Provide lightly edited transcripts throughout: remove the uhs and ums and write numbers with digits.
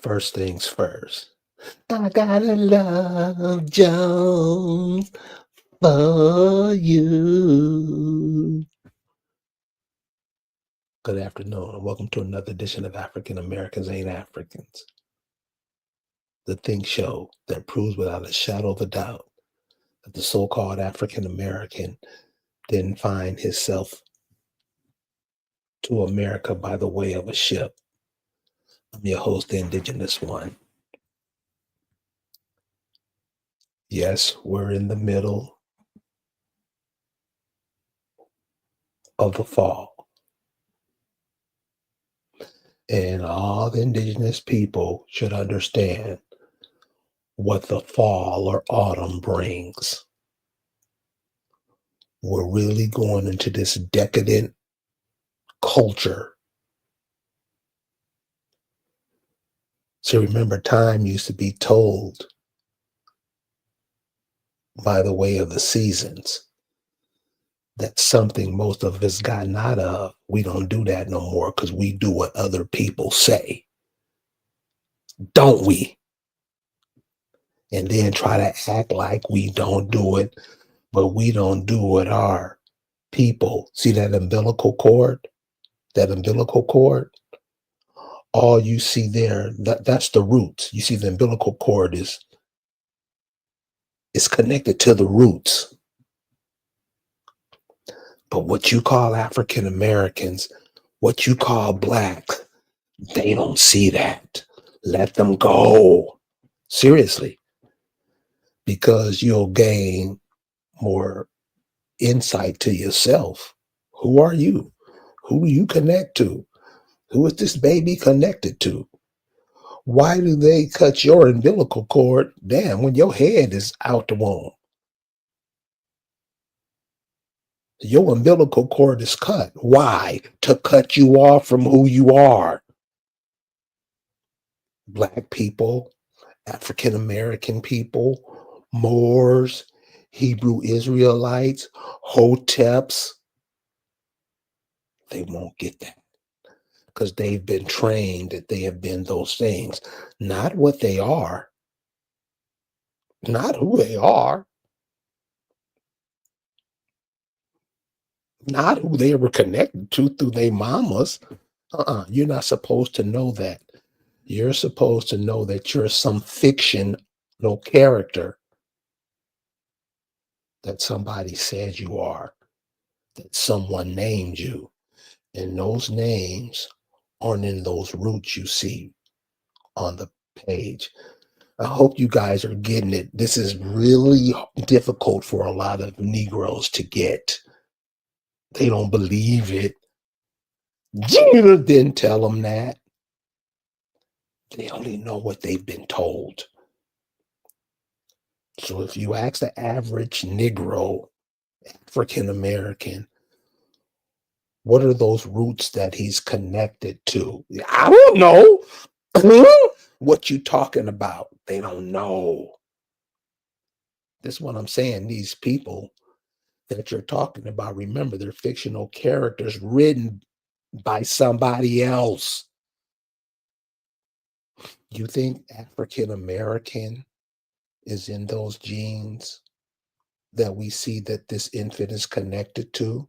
First things first. I gotta love Jones for you. Good afternoon, and welcome to another edition of African Americans Ain't Africans, the think show that proves without a shadow of a doubt that the so called African American didn't find himself to America by the way of a ship. I'm your host, the Indigenous One. Yes, we're in the middle of the fall. And all the indigenous people should understand what the fall or autumn brings. We're really going into this decadent culture. So remember, time used to be told by the way of the seasons. That's something most of us gotten out of. We don't do that no more because we do what other people say, don't we? And then try to act like we don't do it, but we don't do what our people see that umbilical cord, that umbilical cord. All you see there, that's the roots. You see the umbilical cord is connected to the roots. But what you call African Americans, what you call black, they don't see that. Let them go. Seriously, because you'll gain more insight to yourself. Who are you? Who do you connect to? Who is this baby connected to? Why do they cut your umbilical cord down when your head is out the womb? Your umbilical cord is cut. Why? To cut you off from who you are. Black people, African American people, Moors, Hebrew Israelites, Hoteps, they won't get that because they've been trained that they have been those things. Not what they are, not who they are, not who they were connected to through their mamas. You're not supposed to know that. You're supposed to know that you're some fictional character that somebody said you are, that someone named you. And those names aren't in those roots you see on the page. I hope you guys are getting it. This is really difficult for a lot of Negroes to get. They don't believe it. Jesus didn't tell them that. They only know what they've been told. So if you ask the average Negro, African American, what are those roots that he's connected to? I don't know. What you talking about? They don't know. This is what I'm saying. These people that you're talking about, remember, they're fictional characters written by somebody else. You think African American is in those genes that we see that this infant is connected to?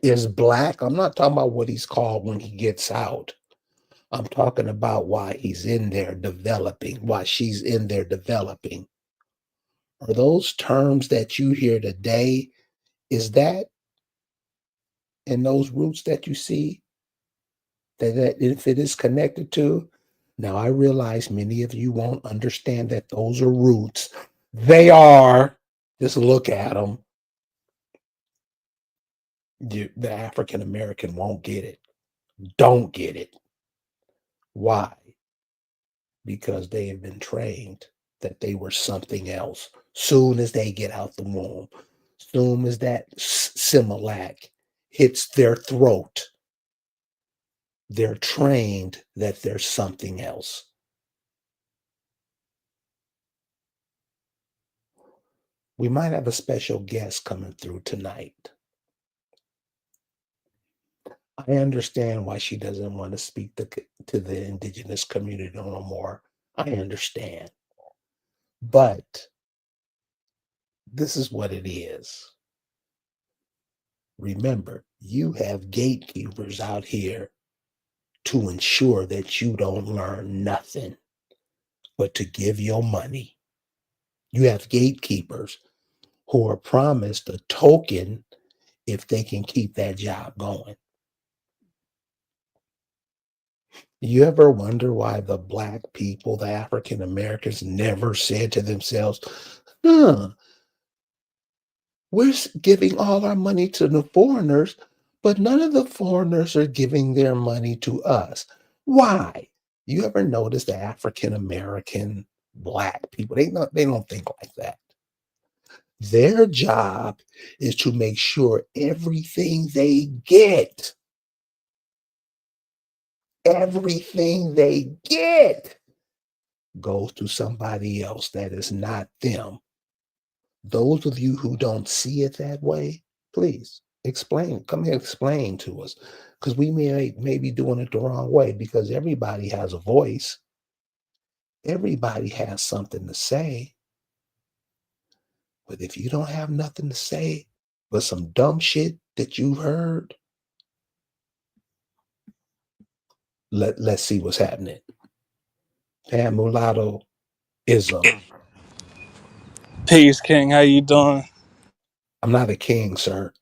Is black? I'm not talking about what he's called when he gets out. I'm talking about why he's in there developing, why she's in there developing. Are those terms that you hear today, is that in those roots that you see that if it is connected to? Now, I realize many of you won't understand that those are roots. They are. Just look at them. The African American won't get it. Don't get it. Why? Because they have been trained that they were something else. Soon as they get out the womb, soon as that Similac hits their throat, they're trained that there's something else. We might have a special guest coming through tonight. I understand why she doesn't want to speak to the indigenous community no more. I understand. But this is what it is. Remember, you have gatekeepers out here to ensure that you don't learn nothing but to give your money. You have gatekeepers who are promised a token if they can keep that job going. You ever wonder why the black people, the African Americans, never said to themselves, huh, we're giving all our money to the foreigners, but none of the foreigners are giving their money to us. Why? You ever notice the African American black people? They don't think like that. Their job is to make sure everything they get goes to somebody else that is not them. Those of you who don't see it that way, please explain. Come here, explain to us, because we may be doing it the wrong way. Because everybody has a voice, everybody has something to say. But if you don't have nothing to say, but some dumb shit that you heard, let's see what's happening. Pan mulatto ism. Peace, King. How you doing? I'm not a king, sir,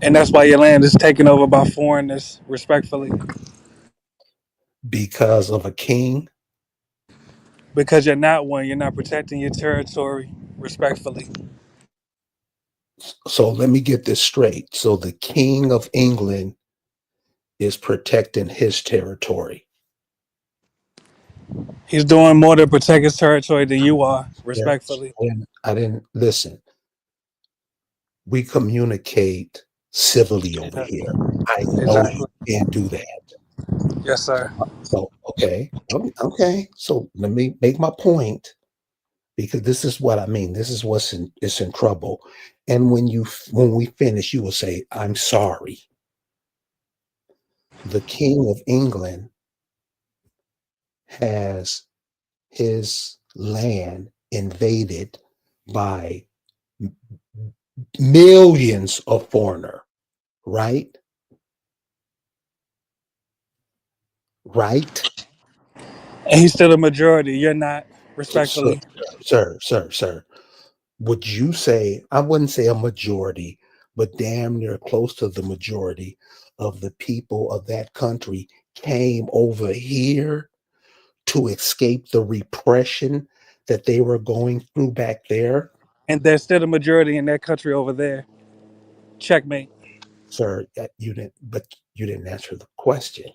And that's why your land is taken over by foreigners, respectfully, because of a king. because you're not one. You're not protecting your territory, respectfully. So let me get this straight. So the king of England is protecting his territory. He's doing more to protect his territory than you are, Yeah. respectfully. I didn't listen. We communicate civilly over Exactly. here. I know you Exactly. can't do that. Yes, sir. So, okay. Okay. So let me make my point, because this is what I mean. This is what's it's in trouble. And when we finish, you will say, I'm sorry. The King of England has his land invaded by millions of foreigner, right? Right? And he's still a majority. You're not, So, respectfully. sir, would you say, I wouldn't say a majority, but damn near close to the majority of the people of that country came over here to escape the repression that they were going through back there? And there's still a majority in that country over there. Checkmate. Sir, you didn't answer the question.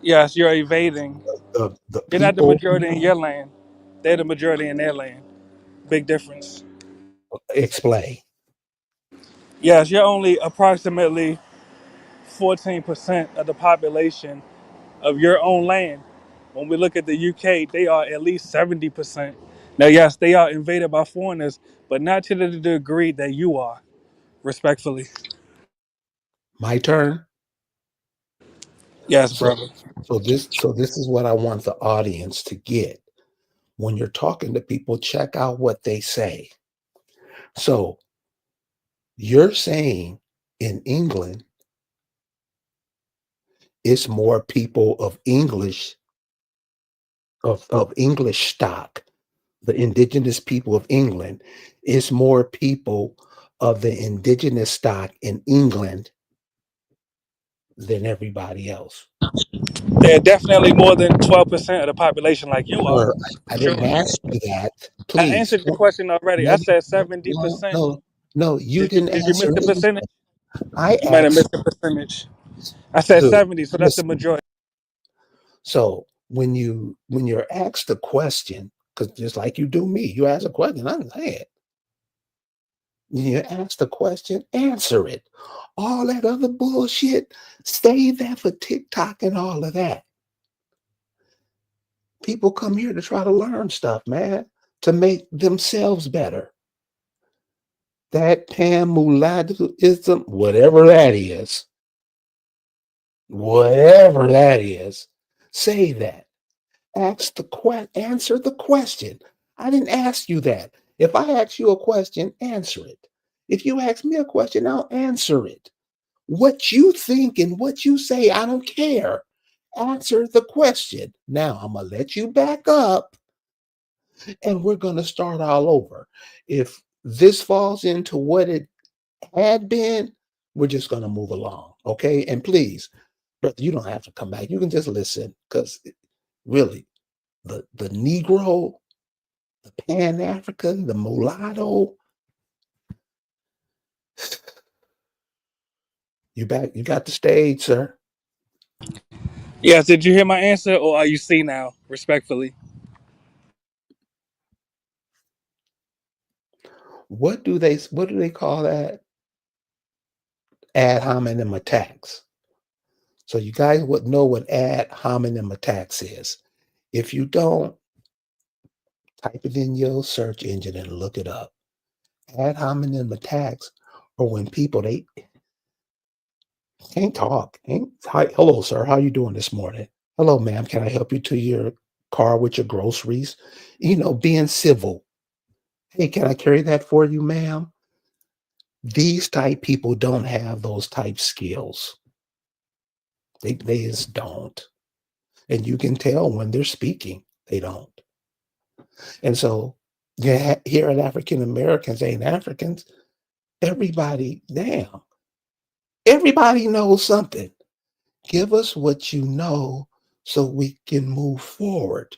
Yes, you're evading. The You're not the people majority in your land. They're the majority in their land. Big difference. explain. Yes, you're only approximately 14% of the population of your own land. When we look at the UK, they are at least 70%. Now, yes, they are invaded by foreigners, but not to the degree that you are, respectfully. My turn. Yes, So brother. this is what I want the audience to get. When you're talking to people, check out what they say. So you're saying in England, it's more people of English stock, the indigenous people of England, is more people of the indigenous stock in England than everybody else. They're definitely more than 12% of the population like you are. Sir, I For sure. didn't ask you that. I Please. answered your question already. No, I said no, 70%. no, no, you didn't Did you miss answer the anything. percentage? I You might have asked, missed the percentage. I said dude, 70, so that's the listen. majority. So when you're asked a question, because just like you do me, you ask a question, I'm saying, when you ask the question, answer it. All that other bullshit, save that for TikTok and all of that. People come here to try to learn stuff, man, to make themselves better. That pan-mulattoism, whatever that is, say that. Answer the question. I didn't ask you that. If I ask you a question, answer it. If you ask me a question, I'll answer it. What you think and what you say, I don't care. Answer the question. Now I'm gonna let you back up and we're gonna start all over. If this falls into what it had been, we're just gonna move along. Okay. And please, brother, you don't have to come back. You can just listen because really, the Negro, the Pan African, the mulatto, you got the stage, sir. Yes, did you hear my answer or are you see now, respectfully? What do they call that? Ad hominem attacks. So you guys would know what ad hominem attacks is. If you don't, type it in your search engine and look it up. Ad hominem attacks are when people they can't talk. Hello, sir. How you doing this morning? Hello, ma'am. Can I help you to your car with your groceries? Being civil. Hey, can I carry that for you, ma'am? These type people don't have those type skills. They just don't. And you can tell when they're speaking, they don't. And so, yeah, here at African Americans ain't Africans. Damn, everybody knows something. Give us what you know so we can move forward.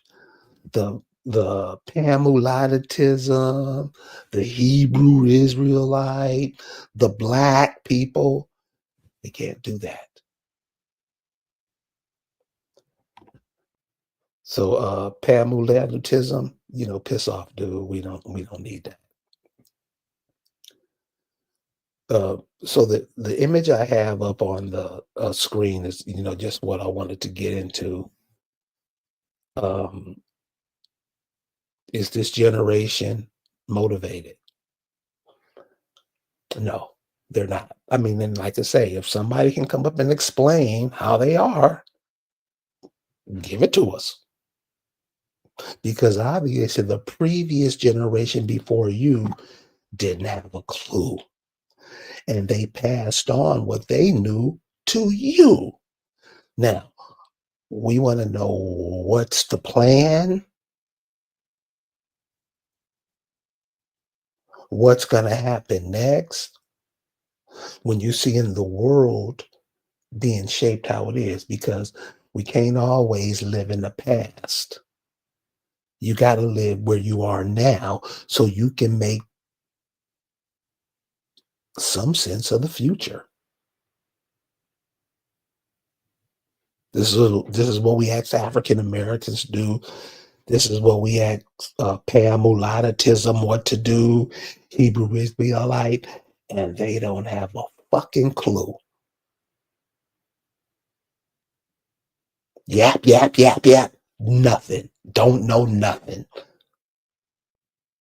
The Pamulatitism, the Hebrew Israelite, the black people, they can't do that. So Pamulatitism, piss off, dude. We don't need that. So the image I have up on the screen is just what I wanted to get into. Um, is this generation motivated? No, they're not. I mean, and like I say, if somebody can come up and explain how they are, give it to us. Because obviously the previous generation before you didn't have a clue. And they passed on what they knew to you. Now, we want to know what's the plan, what's going to happen next when you see in the world being shaped how it is, because we can't always live in the past. You got to live where you are now so you can make some sense of the future. This is what we ask African Americans to do. This is what we ask Pamulatitism what to do, Hebrew Israelite, and they don't have a fucking clue. Yap, yap, yap, yap. Nothing. Don't know nothing.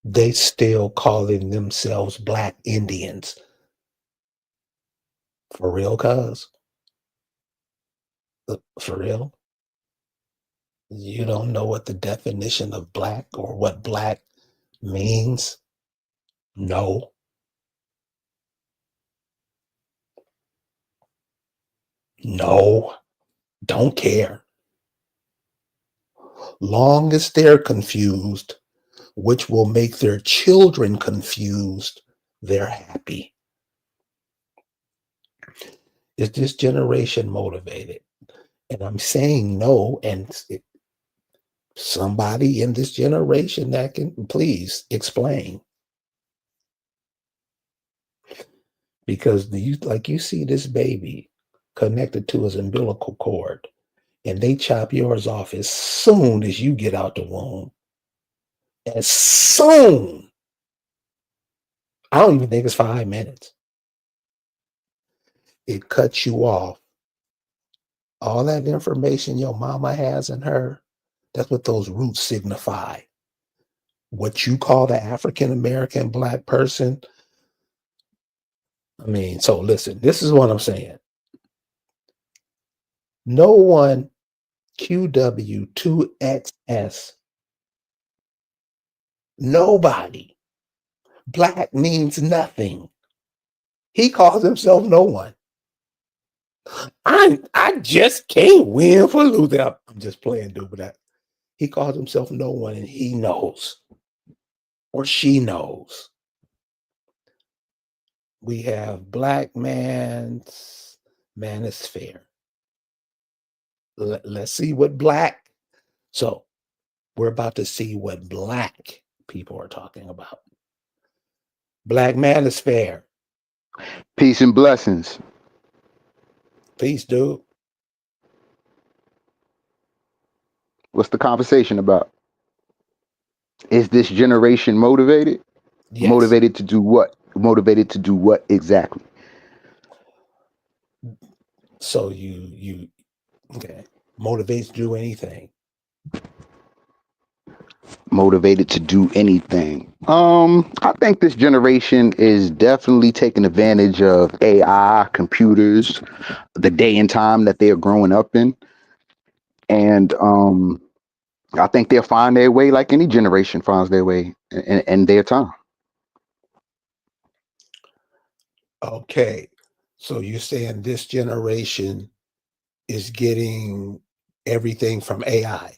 They still calling themselves Black Indians. For real, cuz? For real? You don't know what the definition of black or what black means? No. No. Don't care. Long as they're confused, which will make their children confused, they're happy. Is this generation motivated? And I'm saying no, and somebody in this generation that can please explain. Because you see this baby connected to his umbilical cord, and they chop yours off as soon as you get out the womb. As soon. I don't even think it's 5 minutes. It cuts you off. All that information your mama has in her, that's what those roots signify. What you call the African American Black person, I mean, so listen, this is what I'm saying. No one QW2XS, nobody. Black means nothing. He calls himself no one. I just can't win for losing. I'm just playing, dude, but he calls himself no one, and he knows, or she knows. We have black man's manosphere. Let's see what black. So we're about to see what black people are talking about. Black manosphere. Peace and blessings. Peace, dude. What's the conversation about? Is this generation motivated? Yes. Motivated to do what? Motivated to do what exactly? So you okay. Motivates to do anything. Motivated to do anything. I think this generation is definitely taking advantage of AI, computers, the day and time that they are growing up in. And I think they'll find their way like any generation finds their way in their time. Okay. So you're saying this generation is getting everything from AI.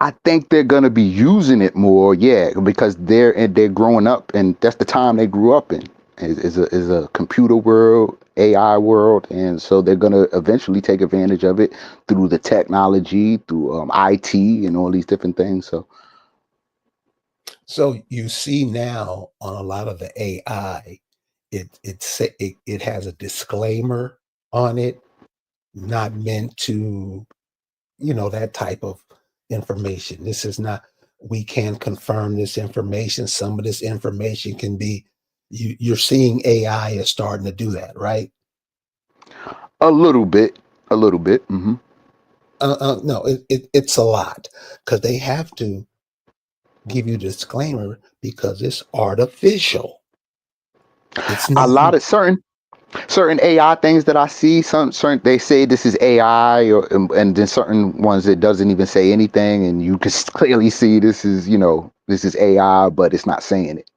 I think they're gonna be using it more, yeah, because they're growing up, and that's the time they grew up in. Is a computer world, AI world, and so they're gonna eventually take advantage of it through the technology, through IT, and all these different things. So you see now on a lot of the AI, it has a disclaimer on it, not meant to, that type of information. This is not, we can confirm this information. Some of this information can be, you're seeing AI is starting to do that, right? A little bit, a little bit. Hmm. No, it's a lot because they have to give you disclaimer because it's artificial. It's A not. lot of certain AI things that I see, some certain they say this is AI, and then certain ones it doesn't even say anything, and you can clearly see this is AI, but it's not saying it.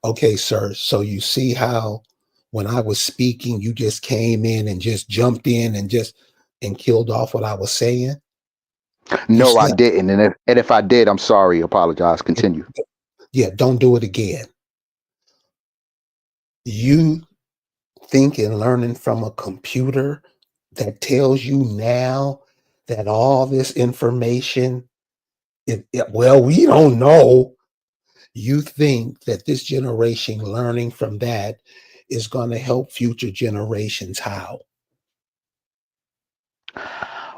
Okay, sir. So you see how when I was speaking, you just came in and just jumped in and killed off what I was saying. You No, I slept. didn't, and if I did, I'm sorry. Apologize. Continue. Yeah, don't do it again. You think and learning from a computer that tells you now that all this information, well, we don't know. You think that this generation learning from that is going to help future generations? How?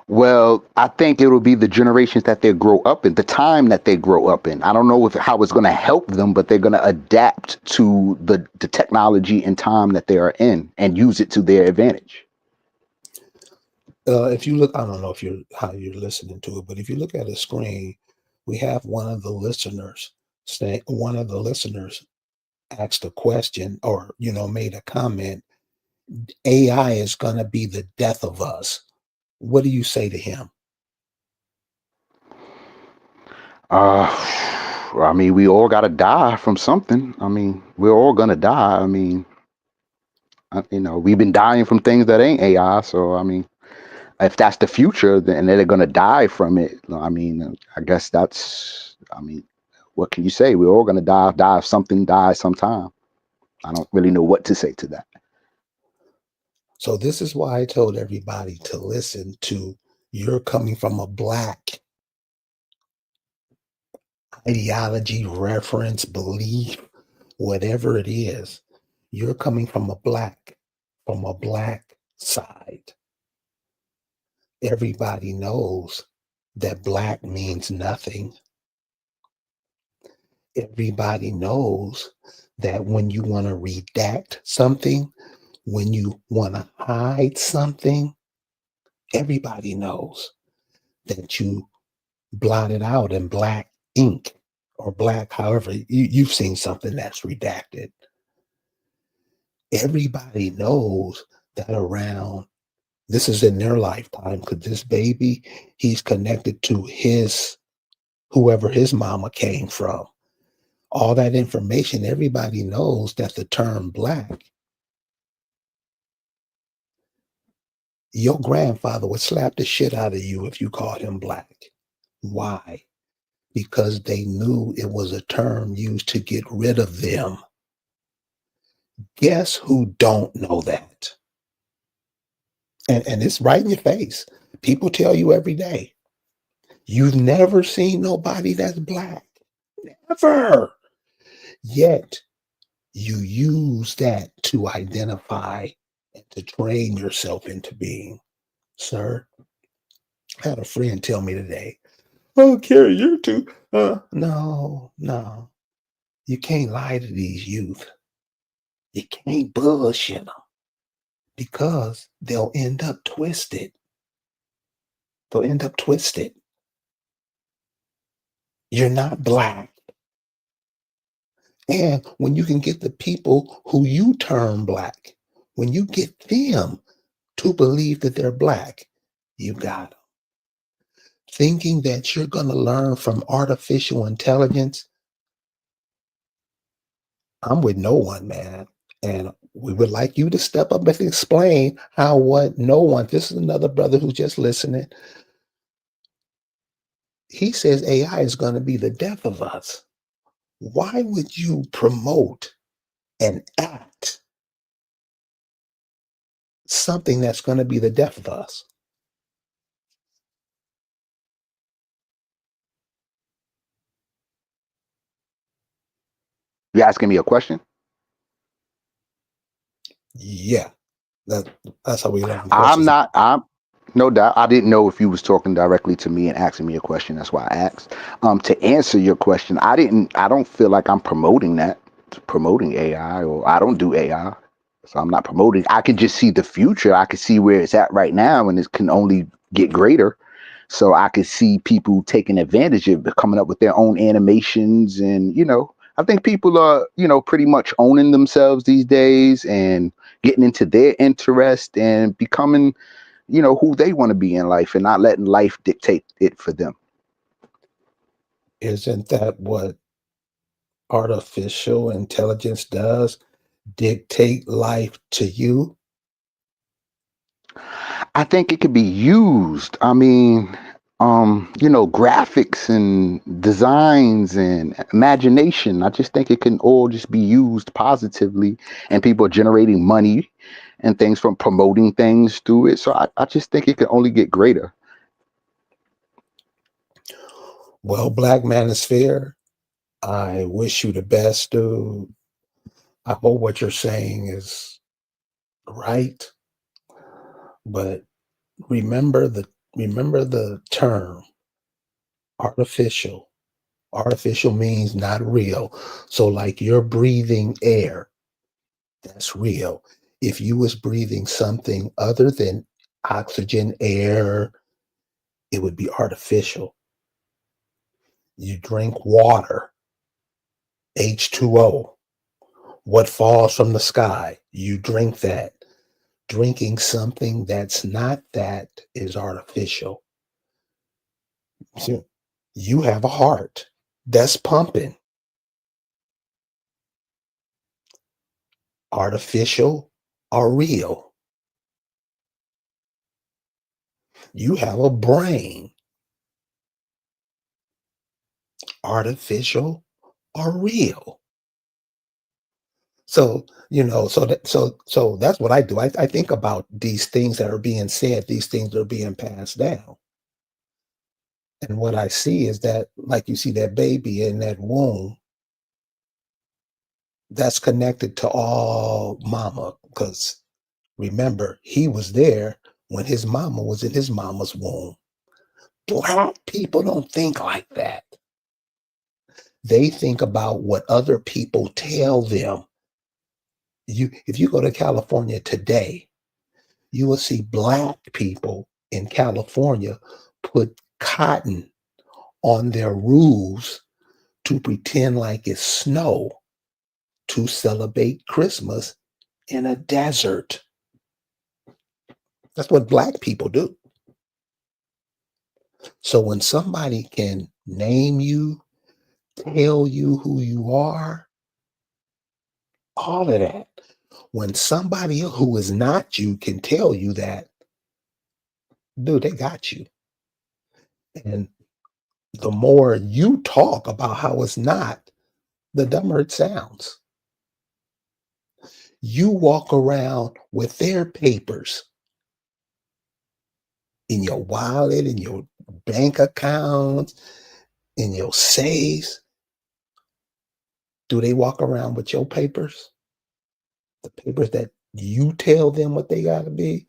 Well, I think it'll be the generations that they grow up in, the time that they grow up in. I don't know how it's going to help them, but they're going to adapt to the technology and time that they are in and use it to their advantage. If you look, I don't know if you're how you're listening to it, but if you look at the screen, we have one of the listeners asked a question or made a comment. AI is going to be the death of us. What do you say to him? Uh, I mean, we all got to die from something. I mean, we're all going to die. I mean, we've been dying from things that ain't AI. So, I mean, if that's the future, then they're going to die from it. I mean, I guess I mean, what can you say? We're all going to die of something, die sometime. I don't really know what to say to that. So this is why I told everybody to listen to you're coming from a black ideology, reference, belief, whatever it is. You're coming from a black side. Everybody knows that black means nothing. Everybody knows that when you want to redact something, when you want to hide something, everybody knows that you blot it out in black ink or black, however, you've seen something that's redacted. Everybody knows that around this is in their lifetime because this baby, he's connected to his whoever his mama came from. All that information, everybody knows that the term black, your grandfather would slap the shit out of you if you called him black. Why? Because they knew it was a term used to get rid of them. Guess who don't know that? And it's right in your face. People tell you every day, you've never seen nobody that's black. Never. Yet you use that to identify and to train yourself into being. Sir, I had a friend tell me today, oh, Carrie, you're too. No. You can't lie to these youth. You can't bullshit them because they'll end up twisted. You're not black. And when you can get the people who you term black, when you get them to believe that they're black, you got them. Thinking that you're going to learn from artificial intelligence, I'm with no one, man. And we would like you to step up and explain how what no one, this is another brother who's just listening. He says AI is going to be the death of us. Why would you promote and act something that's going to be the death of us? You asking me a question? Yeah, that's how we learn I'm questions. not. I'm no doubt. I didn't know if you was talking directly to me and asking me a question. That's why I asked. To answer your question, I didn't. I don't feel like I'm promoting AI, or I don't do AI, so I'm not promoting. I can just see the future. I can see where it's at right now, and it can only get greater. So I could see people taking advantage of it, coming up with their own animations, and I think people are pretty much owning themselves these days and getting into their interest and becoming who they want to be in life and not letting life dictate it for them. Isn't that what artificial intelligence does? Dictate life to you? I think it could be used. I mean, graphics and designs and imagination. I just think it can all just be used positively, and people are generating money and things from promoting things through it. So I just think it can only get greater. Well, Black Manosphere, I wish you the best, dude. I hope what you're saying is right, but remember the term artificial. Artificial means not real. So like you're breathing air, that's real. If you was breathing something other than oxygen, air, it would be artificial. You drink water, H2O, what falls from the sky, you drink that. Drinking something that's not that is artificial. So you have a heart that's pumping. Artificial or real. You have a brain. Artificial or real. So, so that's what I do. I think about these things that are being said, these things that are being passed down. And what I see is that, like you see that baby in that womb, that's connected to all mama. Because remember, he was there when his mama was in his mama's womb. Black people don't think like that. They think about what other people tell them. If you go to California today, you will see Black people in California put cotton on their roofs to pretend like it's snow to celebrate Christmas in a desert. That's what black people do. So when somebody can name you, tell you who you are, all of that. When somebody who is not you can tell you that, dude, they got you. And the more you talk about how it's not, the dumber it sounds. You walk around with their papers in your wallet, in your bank account, in your safes. Do they walk around with your papers? The papers that you tell them what they got to be?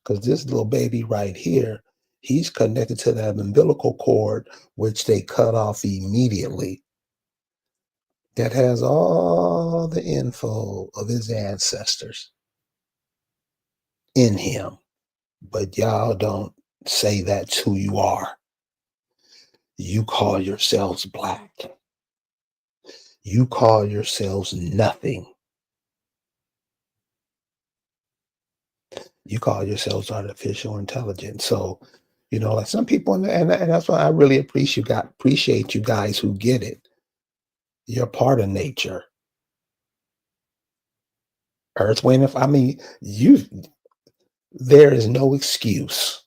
Because this little baby right here, he's connected to that umbilical cord, which they cut off immediately. That has all the info of his ancestors in him. But y'all don't say that's who you are. You call yourselves black. You call yourselves nothing. You call yourselves artificial intelligence. So, like some people, and that's why I really appreciate you guys who get it. You're part of nature. Earth, wind, I mean, there is no excuse.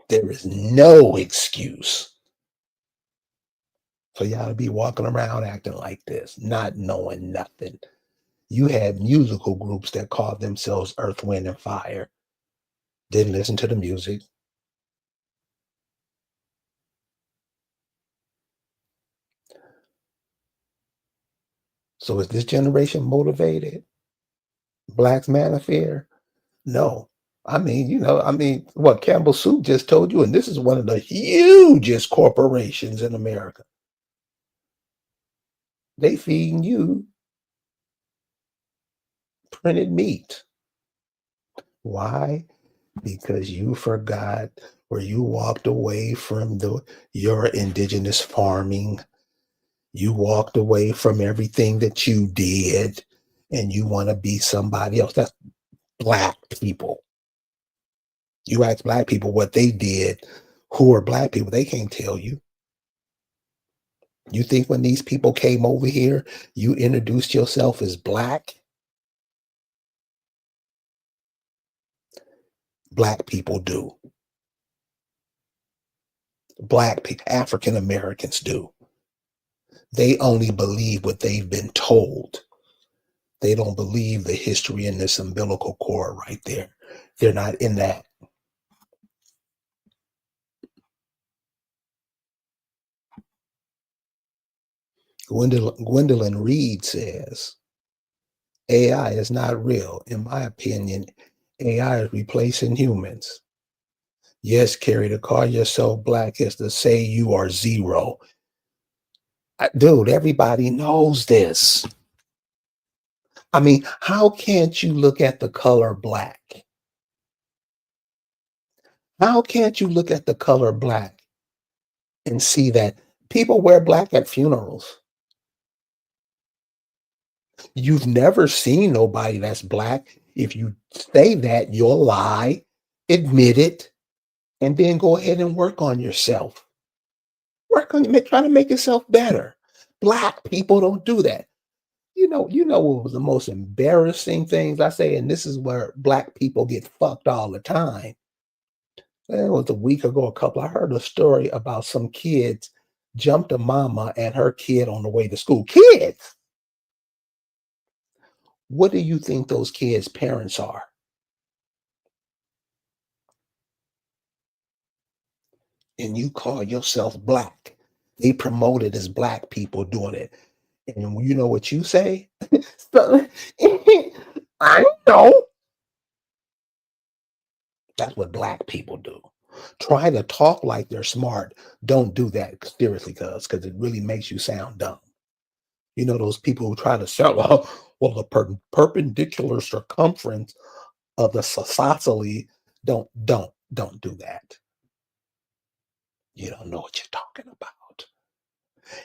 There is no excuse for y'all to be walking around acting like this, not knowing nothing. You had musical groups that called themselves Earth, Wind, and Fire. Didn't listen to the music. So is this generation motivated? Blacks Manosphere? No. What Campbell Soup just told you, and this is one of the hugest corporations in America. They feeding you printed meat. Why? Because you forgot, or you walked away from your indigenous farming. You walked away from everything that you did, and you want to be somebody else. That's black people. You ask black people what they did, who are black people, they can't tell you. You think when these people came over here, you introduced yourself as black? Black people do. Black people, African Americans do. They only believe what they've been told. They don't believe the history in this umbilical cord right there. They're not in that. Gwendolyn Reed says, AI is not real. In my opinion, AI is replacing humans. Yes, Carrie, to call yourself black is to say you are zero. Dude, everybody knows this. I mean, how can't you look at the color black? How can't you look at the color black and see that people wear black at funerals? You've never seen nobody that's black. If you say that, you'll lie, admit it, and then go ahead and work on yourself. Work on try to make yourself better. Black people don't do that. You know what was the most embarrassing things I say, and this is where black people get fucked all the time. It was a week ago, I heard a story about some kids jumped a mama and her kid on the way to school. Kids! What do you think those kids' parents are? And you call yourself black. They promote it as black people doing it. And you know what you say? I know. That's what black people do. Try to talk like they're smart. Don't do that seriously, because it really makes you sound dumb. You know those people who try to sell, the perpendicular circumference of the isosceles. Don't do that. You don't know what you're talking about.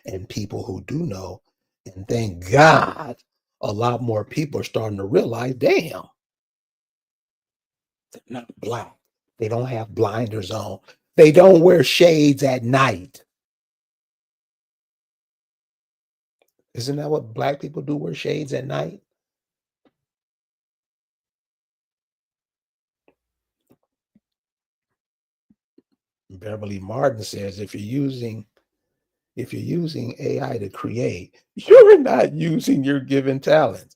And people who do know, and thank God, a lot more people are starting to realize, damn, they're not black. They don't have blinders on. They don't wear shades at night. Isn't that what black people do? Wear shades at night? Beverly Martin says if you're using AI to create, you're not using your given talents.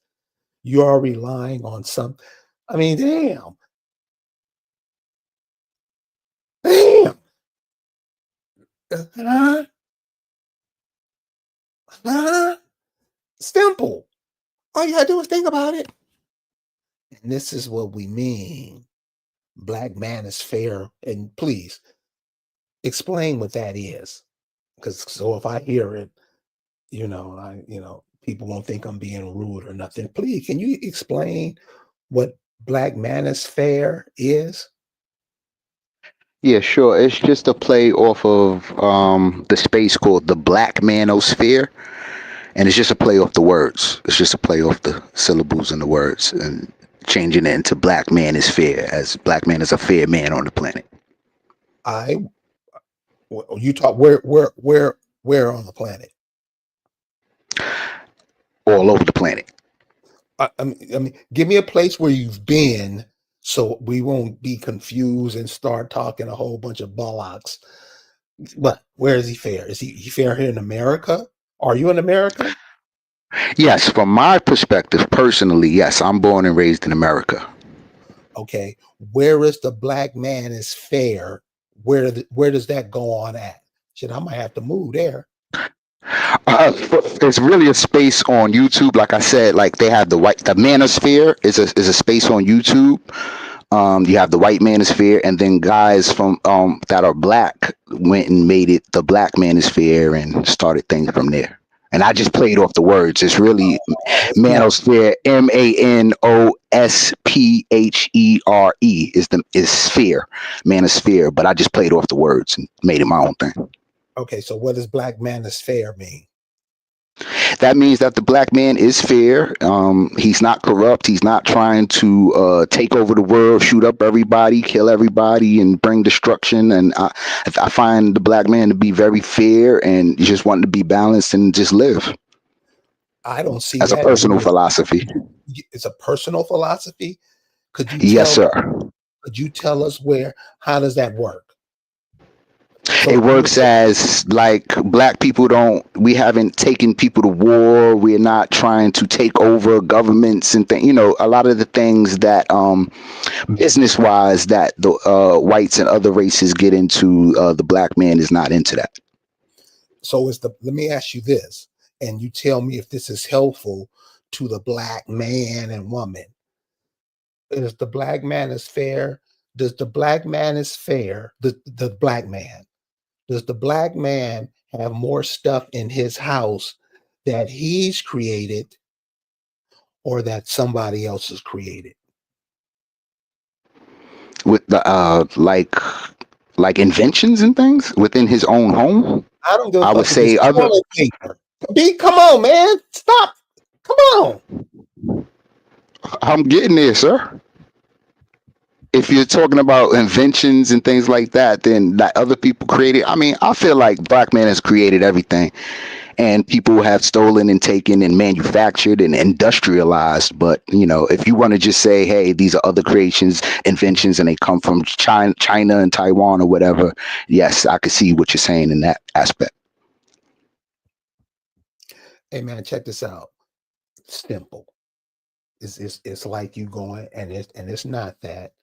You are relying on some. I mean, damn. Uh, Simple. All you gotta do is think about it. And this is what we mean. Black manosphere. And please explain what that is. Because so if I hear it, people won't think I'm being rude or nothing. Please, can you explain what Black manosphere is? Yeah, sure. It's just a play off of the space called the Black Manosphere, and it's just a play off the words. It's just a play off the syllables and the words, and changing it into Black Man is fair, as Black man is a fair man on the planet. You talk where on the planet? All over the planet. I mean, give me a place where you've been, so we won't be confused and start talking a whole bunch of bollocks. But where is he fair? Is he fair here in America? Are you in America? Yes, from my perspective, personally, yes, I'm born and raised in America. Okay, where is the Black man is fair? Where does that go on at? Shit, I might have to move there. It's really a space on YouTube. Like I said, like they have the manosphere is a space on YouTube. You have the white manosphere, and then guys from that are black went and made it the Black manosphere and started things from there. And I just played off the words. It's really manosphere, Manosphere is sphere, manosphere. But I just played off the words and made it my own thing. Okay, so what does Black manosphere mean? That means that the Black man is fair. He's not corrupt. He's not trying to take over the world, shoot up everybody, kill everybody, and bring destruction. And I find the Black man to be very fair and just wanting to be balanced and just live. I don't see as that a personal philosophy. It's a personal philosophy. Could you? Yes, sir. Could you tell us how does that work? So it works as like black people we haven't taken people to war. We're not trying to take over governments and a lot of the things that business wise that the whites and other races get into, the Black man is not into that. So let me ask you this, and you tell me if this is helpful to the Black man and woman. Is the Black man is fair? Does the Black man is fair? The Black man. Does the Black man have more stuff in his house that he's created or that somebody else has created? With the like inventions and things within his own home? I don't give a fuck. I would say other. Come on, man. Stop. Come on. I'm getting there, sir. If you're talking about inventions and things like that, then that other people created. I mean, I feel like Black man has created everything, and people have stolen and taken and manufactured and industrialized. But if you want to just say, hey, these are other creations, inventions, and they come from China and Taiwan or whatever, yes, I can see what you're saying in that aspect. Hey man, check this out. Simple. It's like you going and it's not that.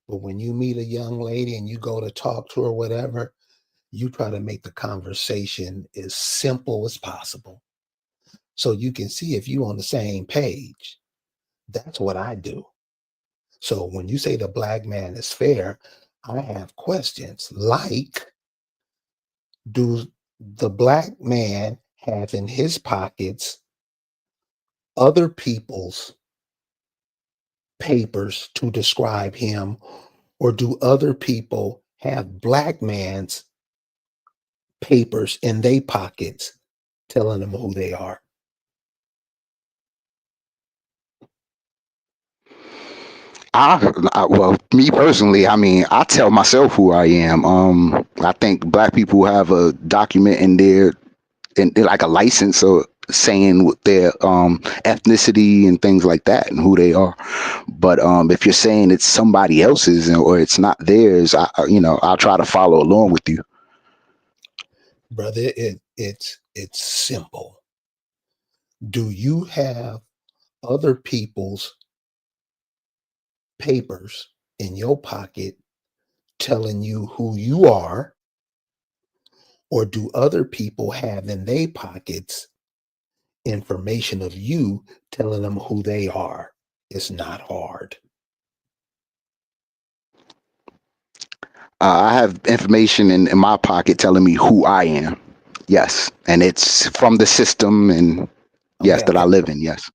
But when you meet a young lady and you go to talk to her, whatever, you try to make the conversation as simple as possible so you can see if you're on the same page. That's what I do. So when you say the Black man is fair, I have questions like, do the Black man have in his pockets other people's papers to describe him, or do other people have Black man's papers in their pockets telling them who they are? Well, me personally, I mean, I tell myself who I am. I think black people have a document in like a license or saying what their ethnicity and things like that and who they are. But if you're saying it's somebody else's or it's not theirs, I'll try to follow along with you. Brother, it's simple. Do you have other people's papers in your pocket telling you who you are, or do other people have in their pockets information of you telling them who they are? It's not hard. I have information in my pocket telling me who I am. Yes, and it's from the system and yes Okay, that I okay, live in. Yes.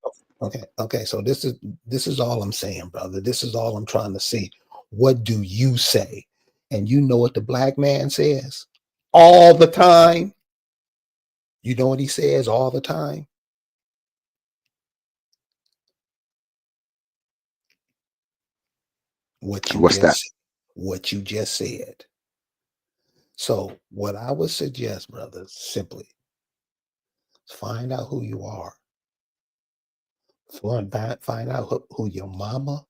okay. So this is all I'm saying, brother. This is all I'm trying to see. What do you say? And you know what the black man says all the time? You know what he says all the time? What you What's that? just what you just said. So what I would suggest, brother, simply find out who you are. Find out who your mama,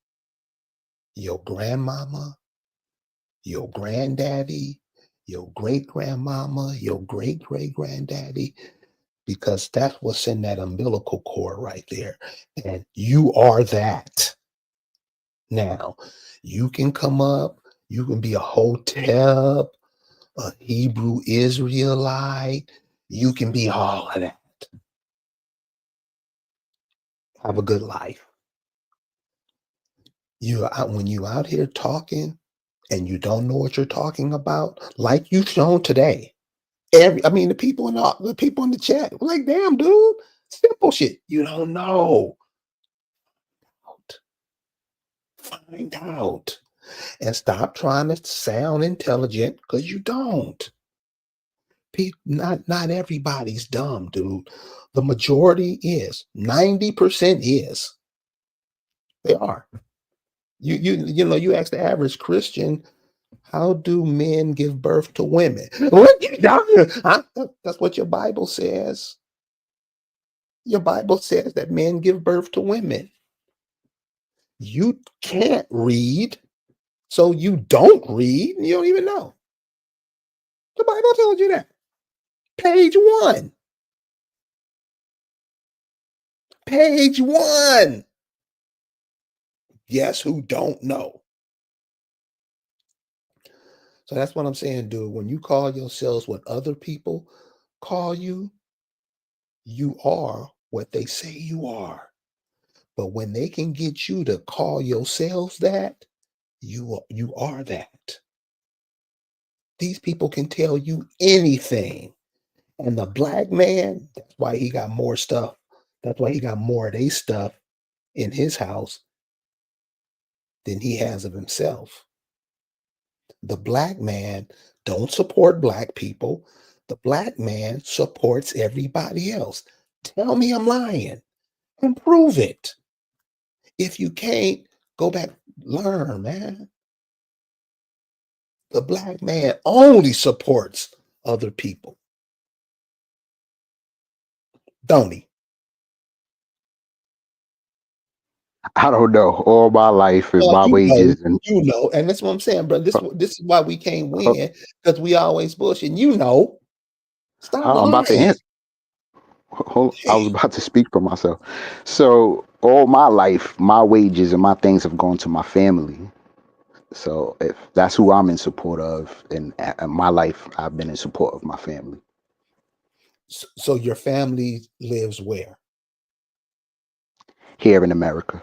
your grandmama, your granddaddy, your great grandmama, your great great granddaddy, because that's what's in that umbilical cord right there. And you are that. Now, you can come up, you can be a hotel, a Hebrew Israelite, you can be all of that. Have a good life. When you out here talking and you don't know what you're talking about, like you've shown today. The people in the chat, like, damn, dude, simple shit. You don't know. Find out. And stop trying to sound intelligent because you don't. Not everybody's dumb, dude. The majority is. 90% is. They are. You ask the average Christian, how do men give birth to women? Huh? That's what your Bible says. Your Bible says that men give birth to women. You can't read, so you don't read. You don't even know. The Bible tells you that. Page 1. Page 1. Yes, who don't know. So that's what I'm saying, dude. When you call yourselves what other people call you, you are what they say you are. But when they can get you to call yourselves that, you are that. These people can tell you anything. And the black man, that's why he got more stuff. That's why he got more of their stuff in his house than he has of himself. The black man don't support black people. The black man supports everybody else. Tell me I'm lying and prove it. If you can't, go back, learn, man. The black man only supports other people, don't he? I don't know. All my life and Well, my wages and and that's what I'm saying, bro. uh, This is why we can't uh, win, because we always bullshit. You know, stop I'm about to lying. answer. I was about to speak for myself. So all my life, my wages and my things have gone to my family. So if that's who I'm in support of, in my life, I've been in support of my family So your family lives where? here in America,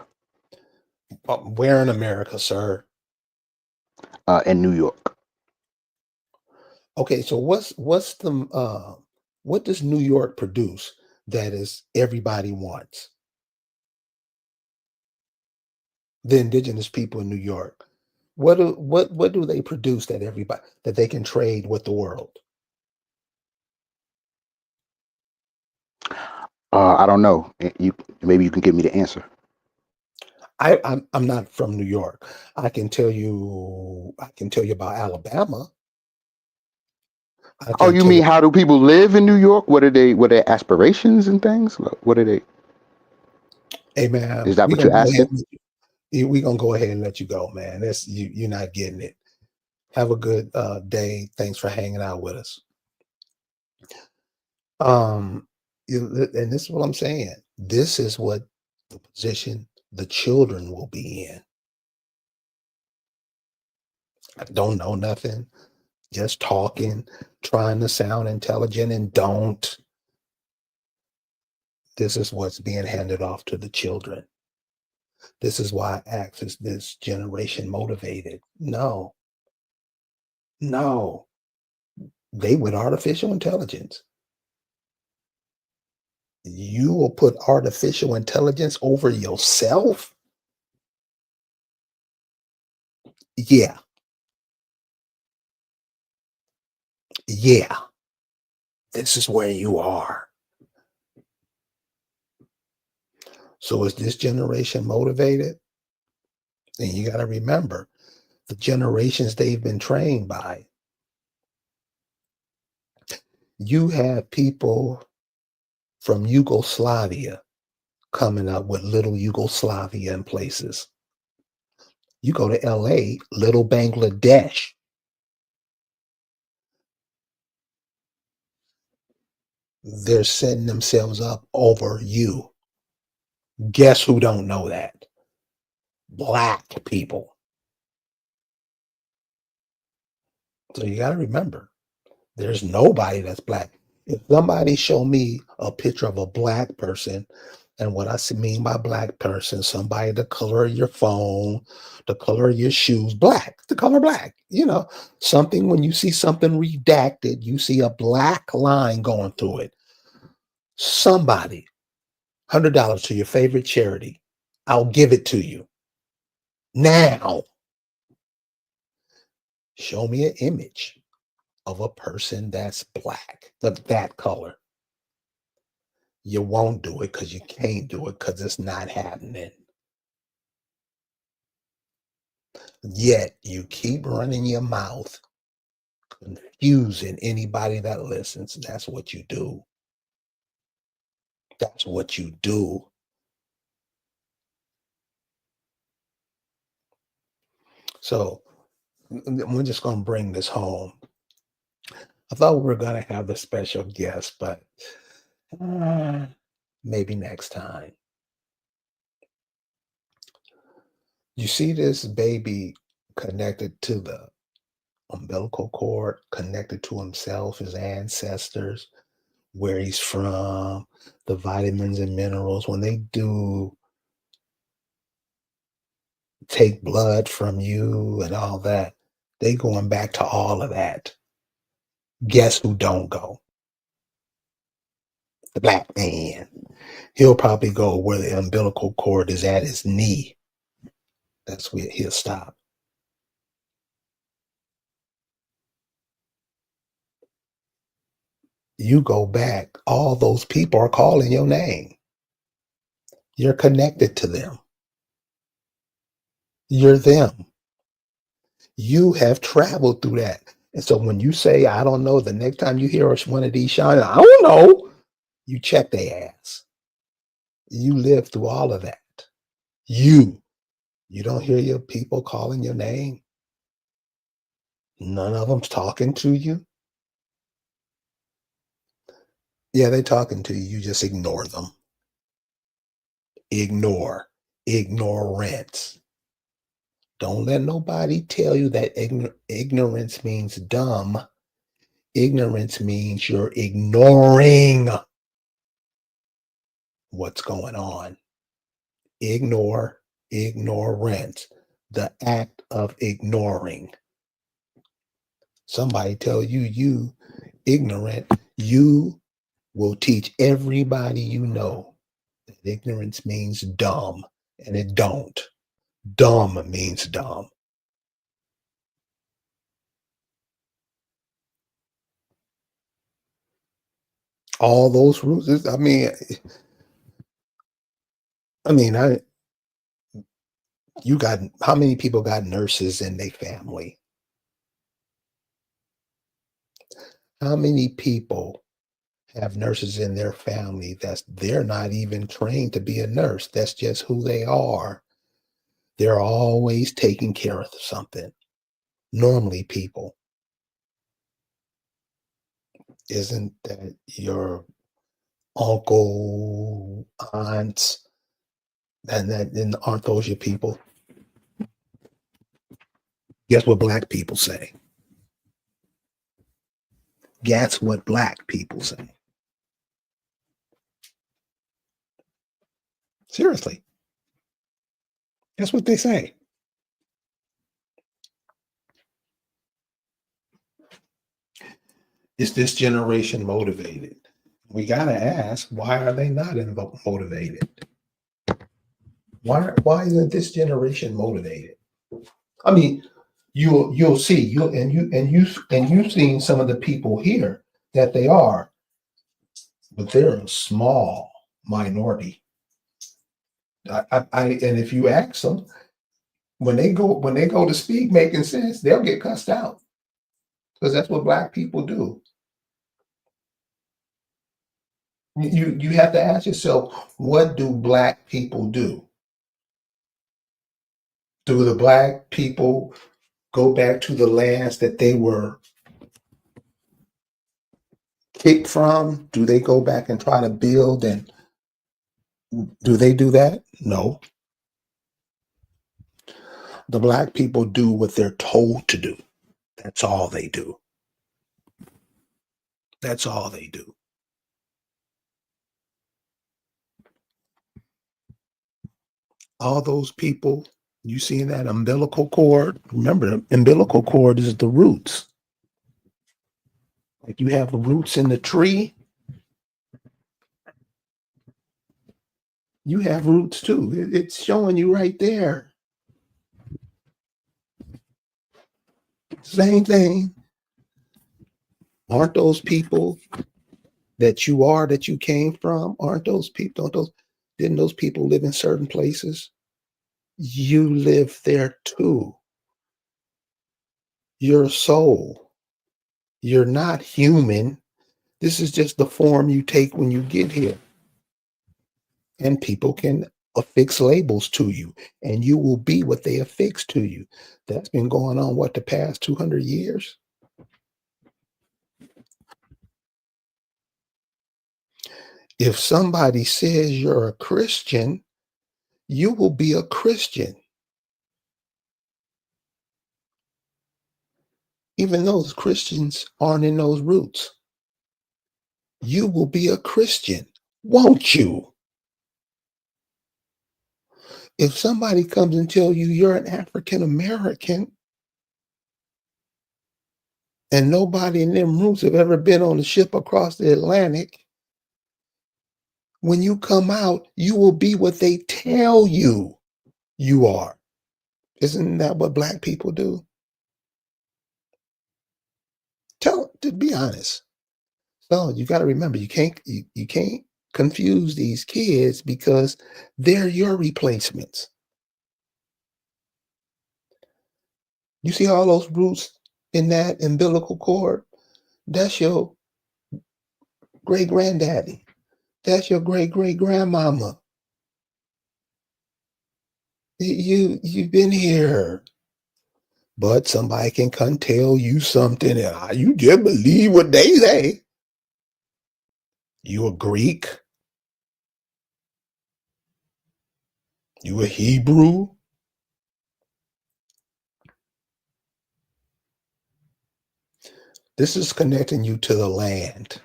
Where in America, sir? in New York. Okay, so what does New York produce that is everybody wants? The indigenous people in New York. What do they produce that they can trade with the world? I don't know. You maybe you can give me the answer. I'm not from New York. I can tell you about Alabama. I Oh, can you tell mean you, how do people live in New York? What are they? What are their aspirations and things? What are they? hey man, Is that we what gonna you're go ahead. asking? We gonna go ahead and let you go, man. That's you. You're not getting it. Have a good day. Thanks for hanging out with us. Um, and this is what I'm saying. This is what the position the children will be in. I don't know nothing, just talking, trying to sound intelligent and don't. This is what's being handed off to the children. This is why I ask, is this generation motivated? No, no. They with artificial intelligence. You will put artificial intelligence over yourself? Yeah, yeah. This is where you are. So is this generation motivated? And you got to remember the generations they've been trained by. You have people from Yugoslavia coming up with little Yugoslavia in places. You go to LA, little Bangladesh. They're setting themselves up over you. Guess who don't know that? Black people. So you got to remember, there's nobody that's black. If somebody show me a picture of a black person, and what mean by black person, somebody the color of your phone, the color of your shoes, black, the color black, something when you see something redacted, you see a black line going through it. Somebody, $100 to your favorite charity. I'll give it to you. Now, show me an image of a person that's black, of that color. You won't do it because you can't do it because it's not happening. Yet you keep running your mouth, confusing anybody that listens. That's what you do. That's what you do. So we're just going to bring this home. I thought we were going to have a special guest, but maybe next time. You see this baby connected to the umbilical cord, connected to himself, his ancestors, where he's from, the vitamins and minerals. When they do take blood from you and all that, they going back to all of that. Guess who don't go? The black man. He'll probably go where the umbilical cord is at his knee. That's where he'll stop. You go back, all those people are calling your name. You're connected to them. You're them. You have traveled through that. And so when you say, I don't know, the next time you hear one of these shining, I don't know, you check their ass. You live through all of that. You don't hear your people calling your name. None of them's talking to you. Yeah, they're talking to you. You just ignore them. Ignore. Ignorance. Don't let nobody tell you that ignorance means dumb. Ignorance means you're ignoring what's going on. Ignore, ignorance, the act of ignoring. Somebody tell you ignorant, you will teach everybody you know that ignorance means dumb, and it don't. Dumb means dumb. All those rules, I mean, I mean, you got how many people got nurses in their family? How many people have nurses in their family they're not even trained to be a nurse? That's just who they are. They're always taking care of something. Normally, people, isn't that your uncle, aunts, and aren't those your people? Guess what black people say? Guess what black people say? Seriously, guess what they say? Is this generation motivated? We got to ask, why are they not motivated? Why isn't this generation motivated? I mean, you'll see you've seen some of the people here that they are, but they're a small minority. And if you ask them when they go to speak making sense, they'll get cussed out because that's what black people do. You have to ask yourself, what do black people do? Do the black people go back to the lands that they were kicked from? Do they go back and try to build, and do they do that? No. The black people do what they're told to do. That's all they do. That's all they do. All those people you see in that umbilical cord, remember, the umbilical cord is the roots. Like you have the roots in the tree, you have roots too. It's showing you right there. Same thing. Aren't those people that you came from? Aren't those people, didn't those people live in certain places? You live there too. You're a soul. You're not human. This is just the form you take when you get here. And people can affix labels to you, and you will be what they affix to you. That's been going on, the past 200 years? If somebody says you're a Christian, you will be a Christian. Even though those Christians aren't in those roots. You will be a Christian, won't you? If somebody comes and tell you you're an African American, and nobody in them roots have ever been on a ship across the Atlantic, when you come out, you will be what they tell you you are. Isn't that what black people do? To be honest. So you got to remember, you can't confuse these kids because they're your replacements. You see all those roots in that umbilical cord? That's your great granddaddy. That's your great great grandmama. You've been here. But somebody can come tell you something, and you just believe what they say. You a Greek? You a Hebrew? This is connecting you to the land.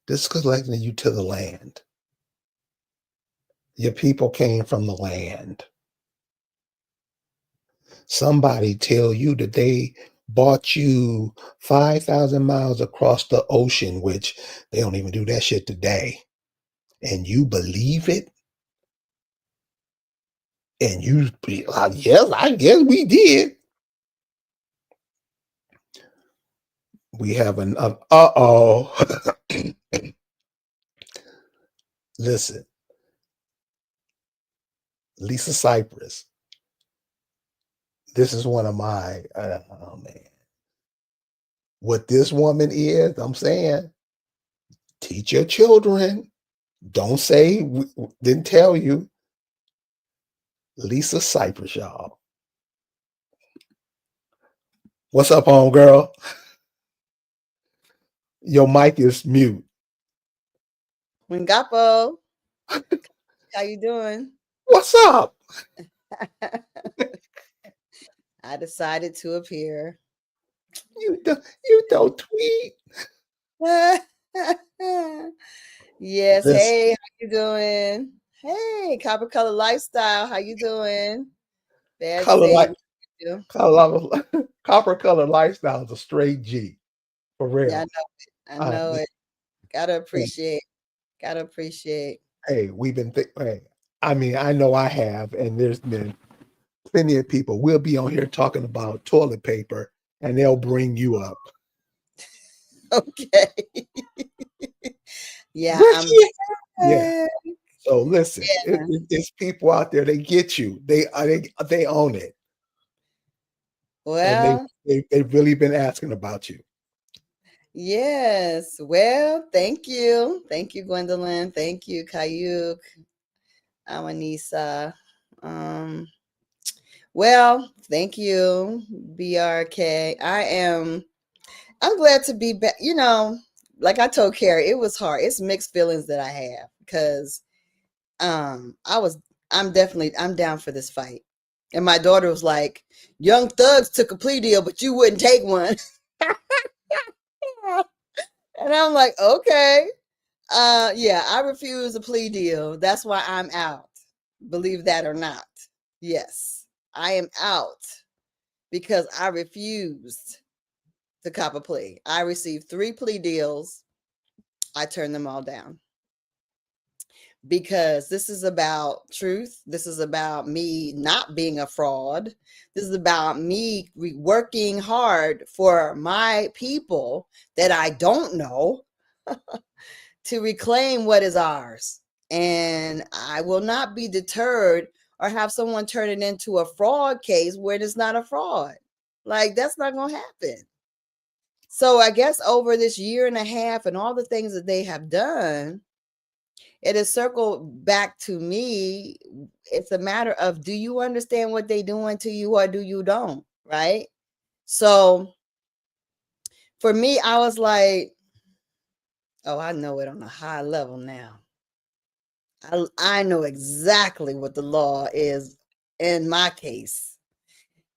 This is connecting you to the land. Your people came from the land. Somebody tell you that they bought you 5,000 miles across the ocean, which they don't even do that shit today. And you believe it? And you, yes, I guess we did. We have an, uh-oh. Listen, Lisa Cypress. This is one of my, oh man. What this woman is, I'm saying, teach your children. Don't say, didn't tell you. Lisa Cypress, y'all. What's up, homegirl? Your mic is mute. Wingapo, how you doing? What's up? I decided to appear. You don't tweet. Yes. This Hey, how you doing? Hey, Copper Color Lifestyle, how you doing? Bad color Sadie, like how you color, copper color lifestyle is a straight G for doing? Yeah, real. I know it. Gotta appreciate. Hey, we've been hey, I mean, I know I have, and there's been plenty of people. We'll be on here talking about toilet paper, and they'll bring you up. Okay. Yeah, Ricky, yeah. So listen, Yeah. it's people out there. They get you. They own it, and Well, they've really been asking about you. yes. Well, thank you. Thank you, Gwendolyn. Thank you, Kayuk, Amanisa. Well, thank you, BRK. I'm glad to be back. You know, like I told Carrie, it was hard. It's mixed feelings that I have because I'm down for this fight. And my daughter was like, Young Thugs took a plea deal, but you wouldn't take one. And I'm like, okay. Yeah, I refuse a plea deal. That's why I'm out. Believe that or not. Yes, I am out because I refused to cop a plea. I received 3 plea deals. I turned them all down because this is about truth. This is about me not being a fraud. This is about me working hard for my people that I don't know to reclaim what is ours. And I will not be deterred or have someone turn it into a fraud case where it's not a fraud. Like, that's not going to happen. So I guess over this year and a half and all the things that they have done, it has circled back to me. It's a matter of, do you understand what they're doing to you or do you don't? Right? So for me, I was like, oh, I know it on a high level now. I know exactly what the law is in my case.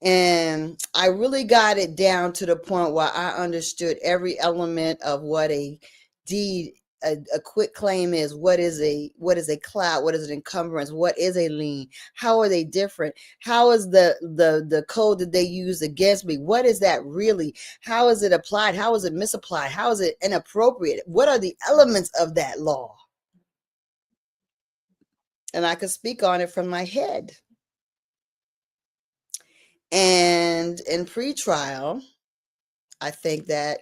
And I really got it down to the point where I understood every element of what a deed, a quit claim is. What is a clout? What is an encumbrance? What is a lien? How are they different? How is the code that they use against me? What is that really? How is it applied? How is it misapplied? How is it inappropriate? What are the elements of that law? And I could speak on it from my head. And in pre-trial, I think that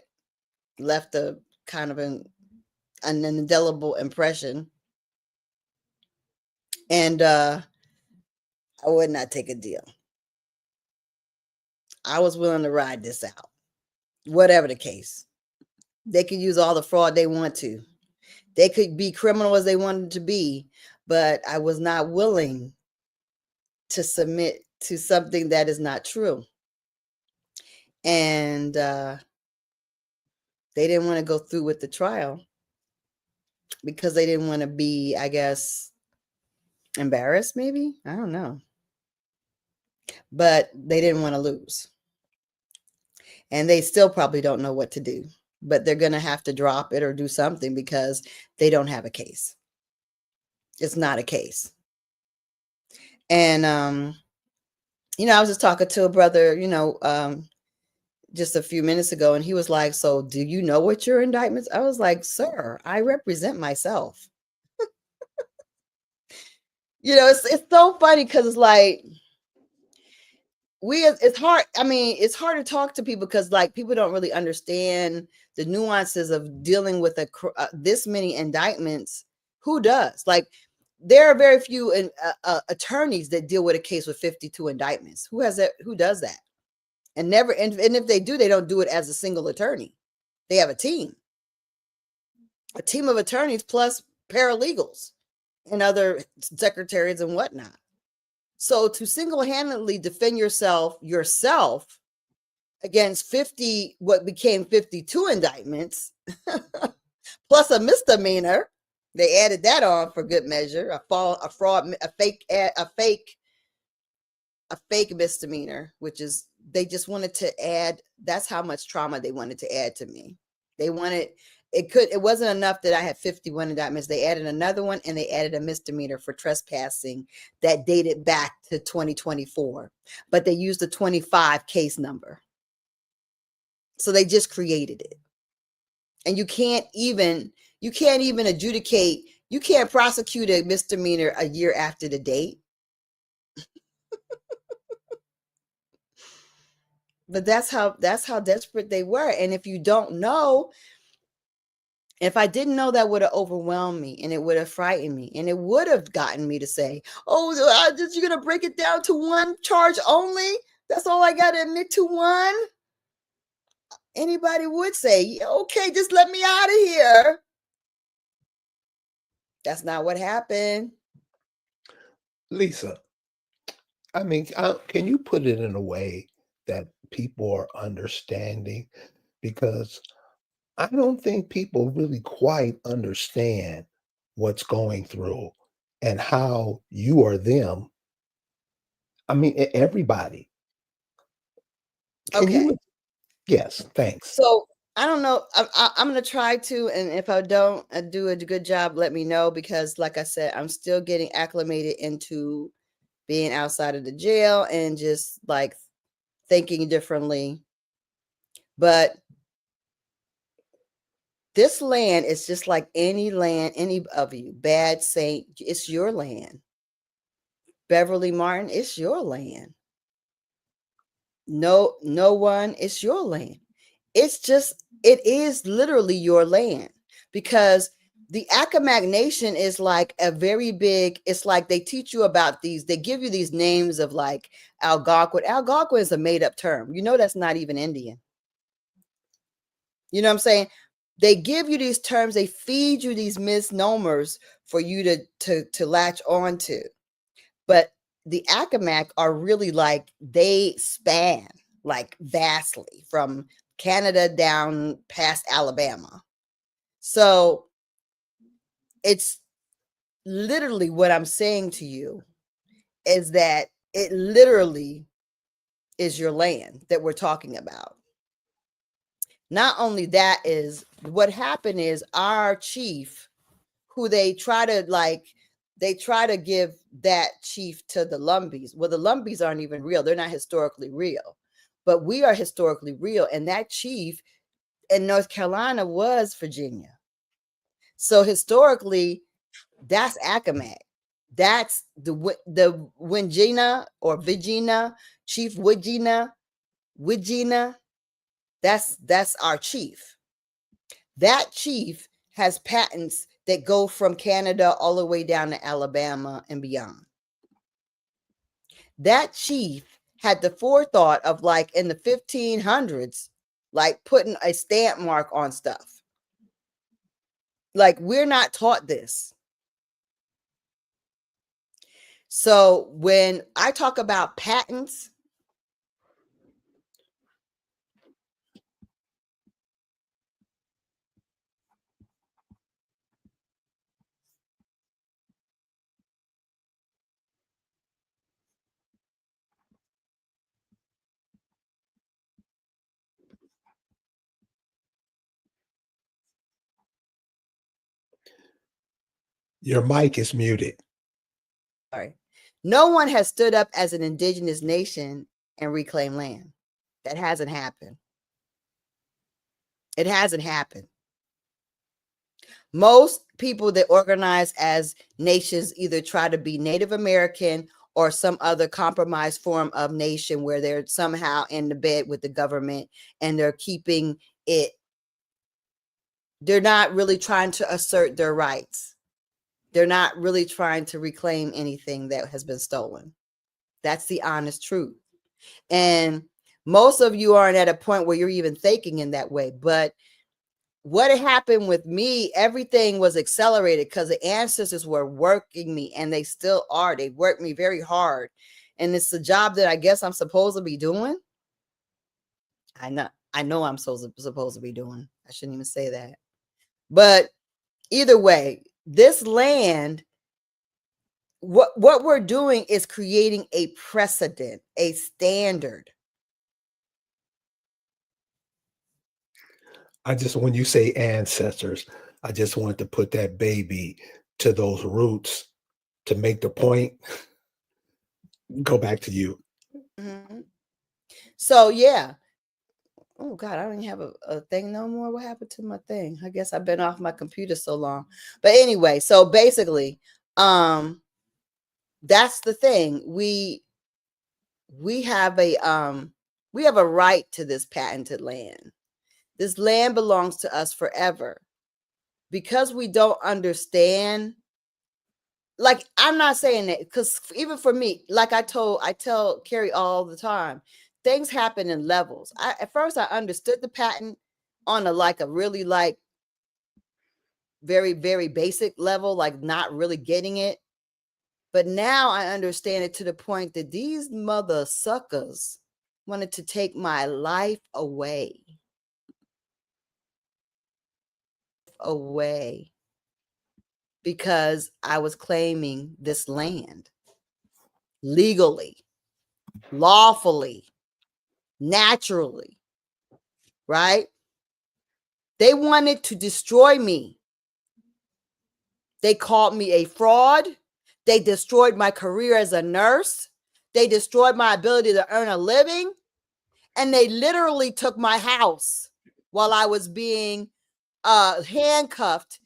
left a kind of an indelible impression. And I would not take a deal. I was willing to ride this out, whatever the case. They could use all the fraud they want to. They could be criminal as they wanted to be, but I was not willing to submit to something that is not true. And they didn't want to go through with the trial because they didn't want to be, I guess, embarrassed, maybe. I don't know. But they didn't want to lose. And they still probably don't know what to do. But they're going to have to drop it or do something because they don't have a case. It's not a case. And, I was just talking to a brother, just a few minutes ago, and he was like, so do you know what your indictments? I was like, sir, I represent myself. It's so funny because it's like, it's hard. I mean, it's hard to talk to people because like people don't really understand the nuances of dealing with this many indictments. Who does? Like there are very few attorneys that deal with a case with 52 indictments. Who has that? Who does that? And if they do, they don't do it as a single attorney. They have a team of attorneys plus paralegals and other secretaries and whatnot. So to single-handedly defend yourself against what became 52 indictments, plus a misdemeanor, they added that on for good measure, a fake misdemeanor, which is, they just wanted to add, that's how much trauma they wanted to add to me. They wanted, it wasn't enough that I had 51 indictments. They added another one, and they added a misdemeanor for trespassing that dated back to 2024, but they used the 25 case number. So they just created it. And you can't even adjudicate, you can't prosecute a misdemeanor a year after the date. But that's how desperate they were. And if you don't know, if I didn't know, that would have overwhelmed me, and it would have frightened me, and it would have gotten me to say, oh, you're going to break it down to one charge only? That's all I got to admit to, one? Anybody would say, okay, just let me out of here. That's not what happened. Lisa, I mean, can you put it in a way that people are understanding? Because I don't think people really quite understand what's going through and how you are them. I mean, everybody. Can Okay. you? Yes, thanks. So I don't know. I'm going to try to, and if I don't do a good job, let me know, because like I said, I'm still getting acclimated into being outside of the jail and just like thinking differently. But this land is just like any land, any of you. Bad Saint, it's your land. Beverly Martin, it's your land. No one, it's your land. It is literally your land, because the Accomack Nation is like a very big, it's like they teach you about these, they give you these names of like Algonquin. Algonquin is a made up term. You know, that's not even Indian. You know what I'm saying? They give you these terms, they feed you these misnomers for you to latch on to. But the Accomack are really like, they span like vastly from Canada down past Alabama. So it's literally, what I'm saying to you is that it literally is your land that we're talking about. Not only that, is what happened is our chief, who they try to give that chief to the Lumbees. Well, the Lumbees aren't even real. They're not historically real, but we are historically real. And that chief in North Carolina was Virginia. So historically, that's Accomack. That's the Wingina or Vigina, Chief Wigina. That's our chief. That chief has patents that go from Canada all the way down to Alabama and beyond. That chief had the forethought of, like, in the 1500s, like putting a stamp mark on stuff. Like, we're not taught this. So when I talk about patents, Your mic is muted. sorry, no one has stood up as an indigenous nation and reclaimed land. That hasn't happened. It hasn't happened. Most people that organize as nations either try to be Native American or some other compromised form of nation where they're somehow in the bed with the government and they're keeping it. They're not really trying to assert their rights. They're not really trying to reclaim anything that has been stolen. That's the honest truth. And most of you aren't at a point where you're even thinking in that way. But what happened with me, everything was accelerated because the ancestors were working me, and they still are. They work me very hard. And it's a job that I guess I'm supposed to be doing. I know I'm supposed to be doing. I shouldn't even say that. But either way, this land, what we're doing is creating a precedent, a standard. When you say ancestors, I just wanted to put that baby to those roots to make the point. Go back to you. Mm-hmm. So yeah. Oh God, I don't even have a thing no more. What happened to my thing? I guess I've been off my computer so long. But anyway, so basically, that's the thing. We have a right to this patented land. This land belongs to us forever. Because we don't understand, like, I'm not saying that, because even for me, like I tell Carrie all the time, things happen in levels. At first I understood the patent on a really very, very basic level, like not really getting it. But now I understand it to the point that these mother suckers wanted to take my life away. Because I was claiming this land legally, lawfully, naturally, right? They wanted to destroy me. They called me a fraud. They destroyed my career as a nurse. They destroyed my ability to earn a living. And they literally took my house while I was being handcuffed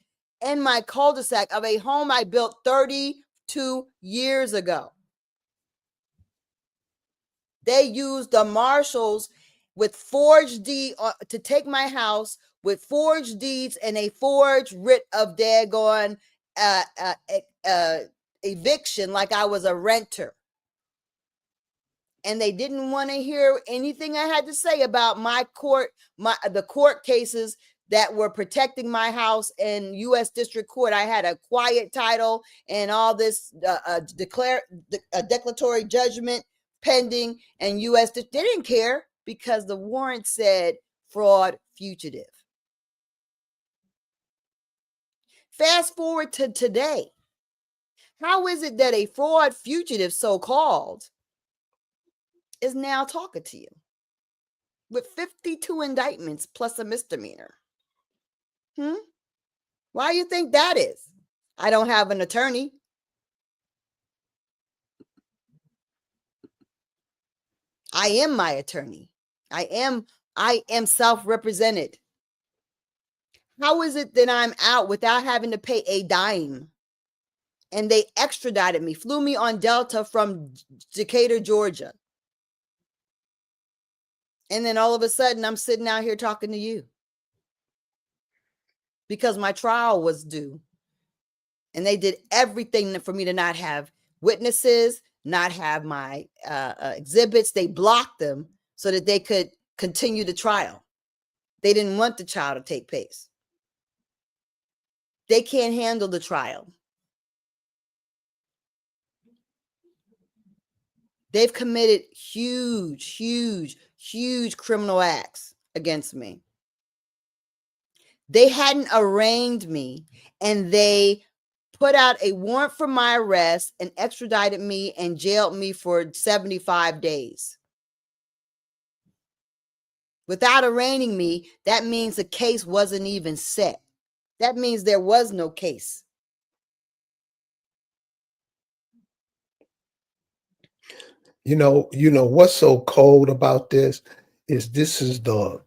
in my cul-de-sac of a home I built 32 years ago. They used the marshals with forged deed to take my house with forged deeds and a forged writ of daggone eviction, like I was a renter. And they didn't want to hear anything I had to say about the court cases that were protecting my house in U.S. District Court. I had a quiet title and all this declaratory judgment pending, and U.S. They didn't care because the warrant said fraud fugitive. Fast forward to today. How is it that a fraud fugitive, so-called, is now talking to you with 52 indictments plus a misdemeanor? Why do you think that is? I don't have an attorney. I am my attorney. I am self-represented. How is it that I'm out without having to pay a dime? And they extradited me, flew me on Delta from Decatur, Georgia. And then all of a sudden, I'm sitting out here talking to you because my trial was due. And they did everything for me to not have witnesses, not have my exhibits. They blocked them so that they could continue the trial. They didn't want the trial to take place. They can't handle the trial. They've committed huge, huge, huge criminal acts against me. They hadn't arraigned me, and they put out a warrant for my arrest and extradited me and jailed me for 75 days. Without arraigning me, that means the case wasn't even set. That means there was no case. You know what's so cold about this is this is the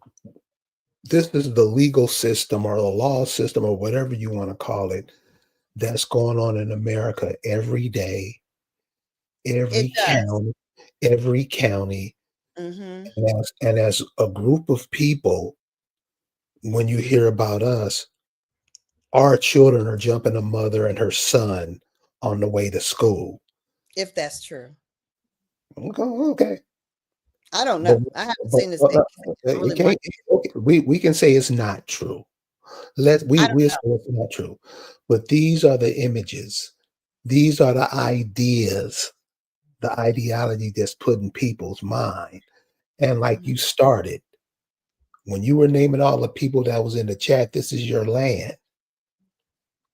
legal system or the law system or whatever you want to call it that's going on in America every day, every county. Mm-hmm. And as a group of people, when you hear about us, Our children are jumping a mother and her son on the way to school. If that's true. Okay. I don't But, know. I haven't but seen this thing. I you really can't. want. Okay, we can say it's not true. Let I we don't we know. say it's not true. But these are the images. These are the ideas, the ideology that's put in people's mind. And like Mhm. you started, when you were naming all the people that was in the chat, this is your land.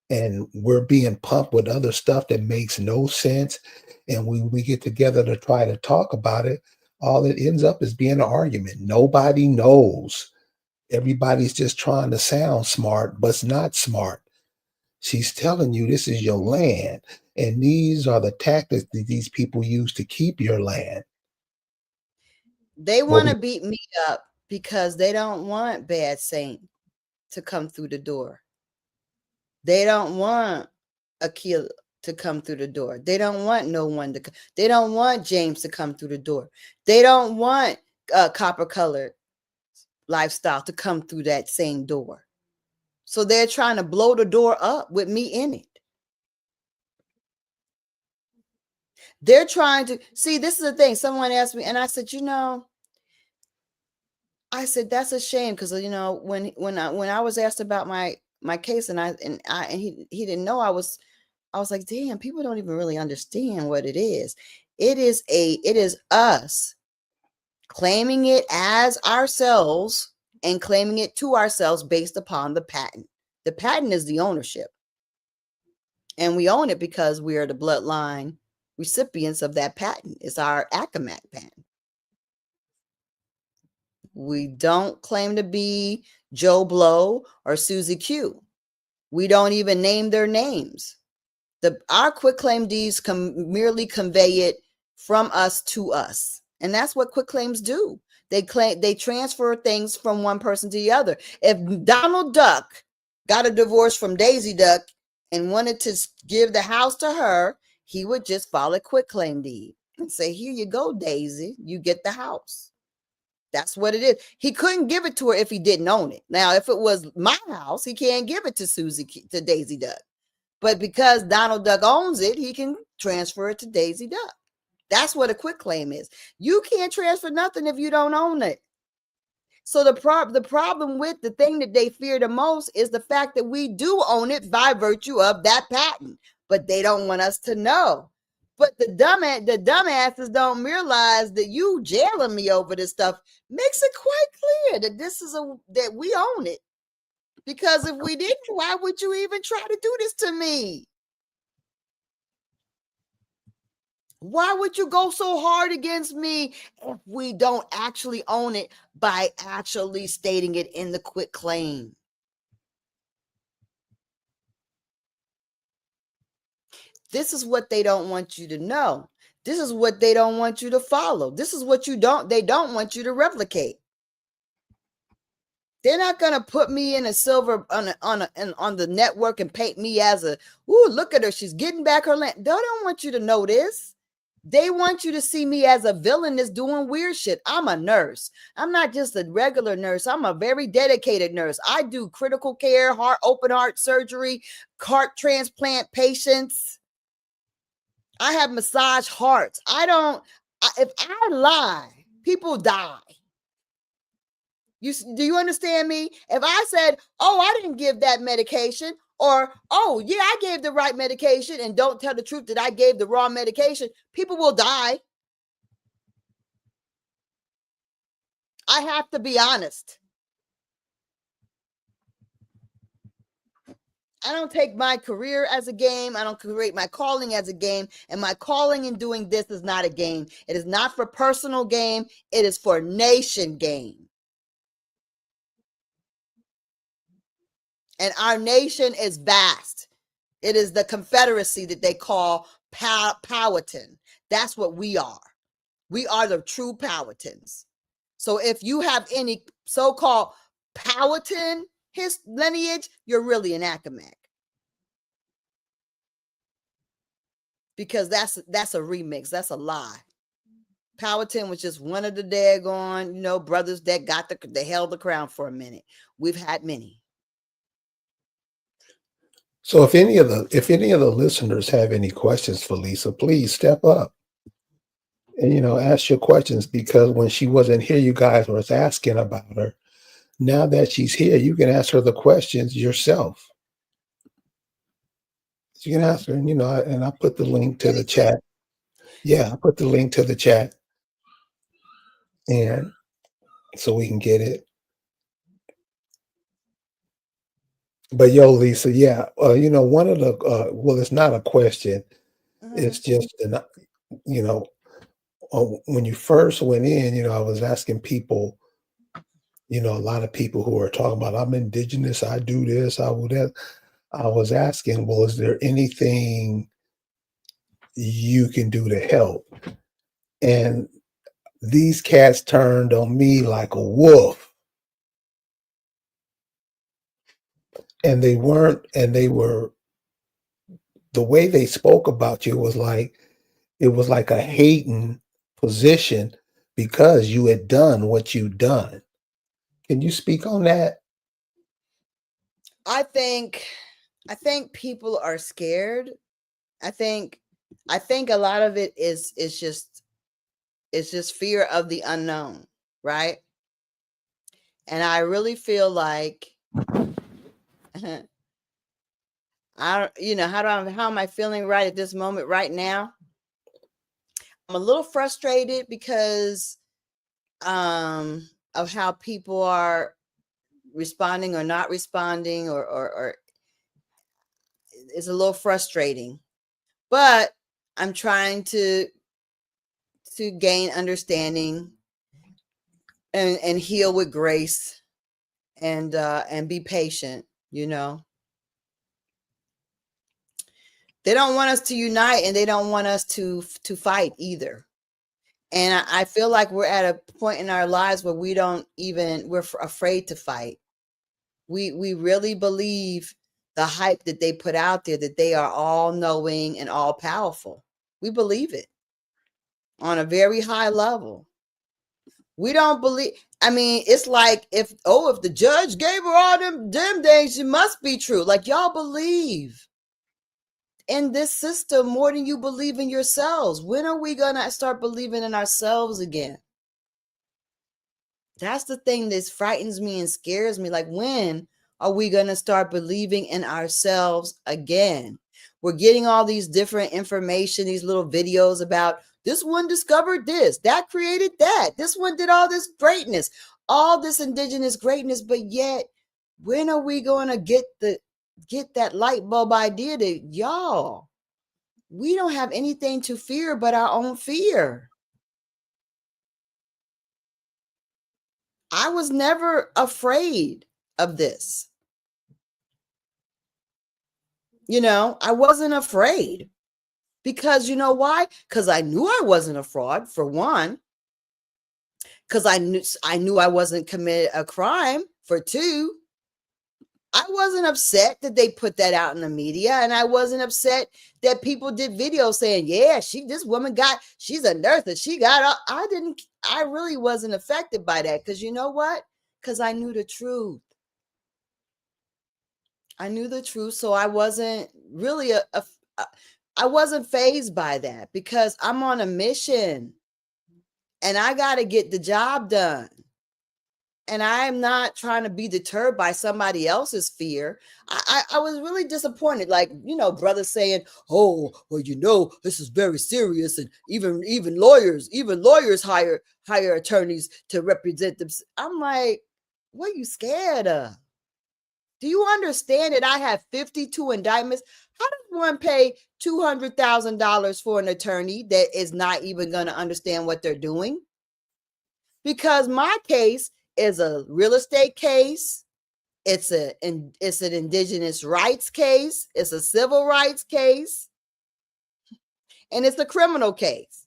And we're being pumped with other stuff that makes no sense. And when we get together to try to talk about it, all it ends up is being an argument. Nobody knows. Everybody's just trying to sound smart, but it's not smart. She's telling you this is your land, and these are the tactics that these people use to keep your land. They Well, want to beat me up because they don't want Bad Saint to come through the door. They don't want Akil to come through the door. They don't want no one to. They don't want James to come through the door. They don't want Copper Colored Lifestyle to come through that same door. So they're trying to blow the door up with me in it. They're trying to see. This is the thing. Someone asked me, and I said, I said that's a shame because when I was asked about my case and he didn't know I was like, damn, people don't even really understand what it is. It is us claiming it as ourselves and claiming it to ourselves based upon the patent. The patent is the ownership. And we own it because we are the bloodline recipients of that patent. It's our ACMAC patent. We don't claim to be Joe Blow or Susie Q. We don't even name their names. Our quitclaim deeds merely convey it from us to us. And that's what quitclaims do. They transfer things from one person to the other. If Donald Duck got a divorce from Daisy Duck and wanted to give the house to her, he would just file a quitclaim deed and say, here you go, Daisy, you get the house. That's what it is. He couldn't give it to her if he didn't own it. Now, if it was my house, he can't give it to Daisy Duck. But because Donald Duck owns it, he can transfer it to Daisy Duck. That's what a quitclaim is. You can't transfer nothing if you don't own it. So the problem with the thing that they fear the most is the fact that we do own it by virtue of that patent, but they don't want us to know. But the dumbasses don't realize that you jailing me over this stuff makes it quite clear that that we own it. Because if we didn't, why would you even try to do this to me? Why would you go so hard against me if we don't actually own it by actually stating it in the quitclaim? This is what they don't want you to know. This is what they don't want you to follow. This is what they don't want you to replicate. They're not going to put me in a silver on the network and paint me as look at her. She's getting back her land. They don't want you to know this. They want you to see me as a villain that's doing weird shit. I'm a nurse. I'm not just a regular nurse. I'm a very dedicated nurse. I do critical care, open heart surgery, heart transplant patients. I have massage hearts. If I lie, people die. Do you understand me? If I said, oh, I didn't give that medication, or, oh, yeah, I gave the right medication and don't tell the truth that I gave the wrong medication, people will die. I have to be honest. I don't take my career as a game. I don't create my calling as a game. And my calling in doing this is not a game. It is not for personal game. It is for nation game. And our nation is vast. It is the Confederacy that they call Powhatan. That's what we are. We are the true Powhatans. So if you have any so-called Powhatan his lineage, you're really an Accomac. Because that's a remix. That's a lie. Powhatan was just one of the daggone, brothers that got they held the crown for a minute. We've had many. So if any of the listeners have any questions for Lisa, please step up and ask your questions, because when she wasn't here, you guys was asking about her. Now that she's here, you can ask her the questions yourself. You can ask her, and I put the link to the chat. Yeah, I put the link to the chat, and so we can get it. But yo, Lisa, yeah, one of the well, it's not a question. It's just when you first went in, I was asking people, a lot of people who are talking about, I'm indigenous, I do this, I do that. I was asking, well, is there anything you can do to help? And these cats turned on me like a wolf. And they were, the way they spoke about you was like, it was like a hating position because you had done what you'd done. Can you speak on that? I think people are scared. I think a lot of it is just fear of the unknown, right? And I really feel like how am I feeling right at this moment right now? I'm a little frustrated because of how people are responding or not responding, or it's a little frustrating. But I'm trying to gain understanding and heal with grace and be patient. They don't want us to unite, and they don't want us to fight either. And I feel like we're at a point in our lives where we're afraid to fight. We really believe the hype that they put out there, that they are all knowing and all powerful. We believe it on a very high level. We don't believe. I mean, it's like if the judge gave her all them things, it must be true. Like, y'all believe in this system more than you believe in yourselves. When are we gonna start believing in ourselves again? That's the thing that frightens me and scares me. Like, when are we gonna start believing in ourselves again? We're getting all these different information, these little videos about this one discovered this, that created that, this one did all this greatness, all this indigenous greatness, but yet when are we going to get that light bulb idea that, y'all, we don't have anything to fear but our own fear? I was never afraid of this. I wasn't afraid, because you know why? Because I knew I wasn't a fraud, for one. Because I knew I wasn't committed a crime, for two. I wasn't upset that they put that out in the media, and I wasn't upset that people did videos saying, yeah, this woman she's a nurse and she got, I really wasn't affected by that, because you know what? Because I knew the truth. I knew the truth, so I wasn't really I wasn't fazed by that, because I'm on a mission and I got to get the job done. And I'm not trying to be deterred by somebody else's fear. I was really disappointed. Like, brothers saying, oh, well, this is very serious. And even lawyers hire attorneys to represent them. I'm like, what are you scared of? Do you understand that I have 52 indictments? How does one pay $200,000 for an attorney that is not even going to understand what they're doing? Because my case is a real estate case. It's an indigenous rights case. It's a civil rights case. And it's a criminal case.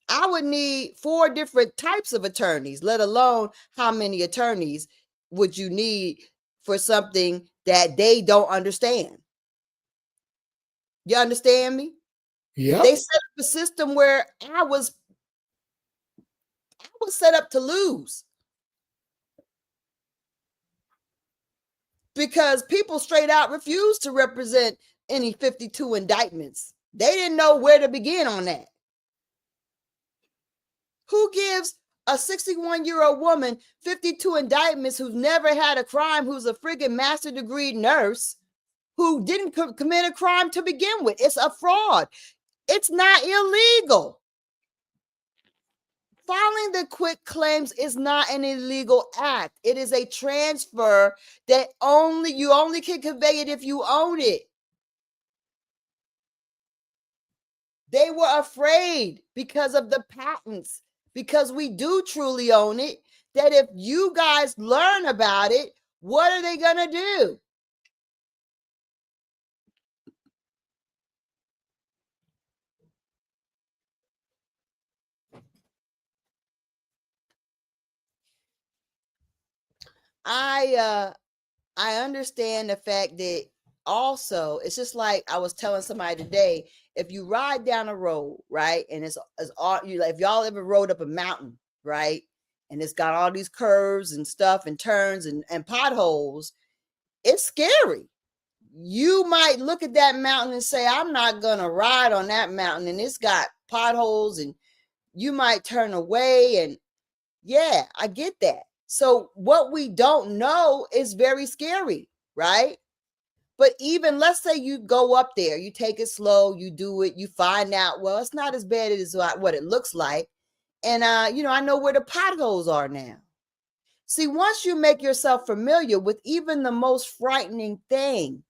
I would need 4 different types of attorneys, let alone how many attorneys would you need for something that they don't understand. You understand me? Yeah. They set up a system where I was set up to lose. because people straight out refused to represent any 52 indictments. They didn't know where to begin on that. Who gives a 61-year-old woman 52 indictments who's never had a crime, who's a friggin' master degree nurse, who didn't commit a crime to begin with? It's a fraud. It's not illegal. Filing the quit claims is not an illegal act. It is a transfer that you only can convey it if you own it. They were afraid because of the patents, because we do truly own it, that if you guys learn about it, what are they going to do? I understand the fact that also it's just like I was telling somebody today, if you ride down a road, right, and it's all you like, if y'all ever rode up a mountain, right, and it's got all these curves and stuff and turns and potholes, it's scary. You might look at that mountain and say, I'm not gonna ride on that mountain, and it's got potholes, and you might turn away. And yeah, I get that. So what we don't know is very scary, right? But even let's say you go up there, you take it slow, you do it, you find out, well, it's not as bad as what it looks like. And, I know where the potholes are now. See, once you make yourself familiar with even the most frightening thing,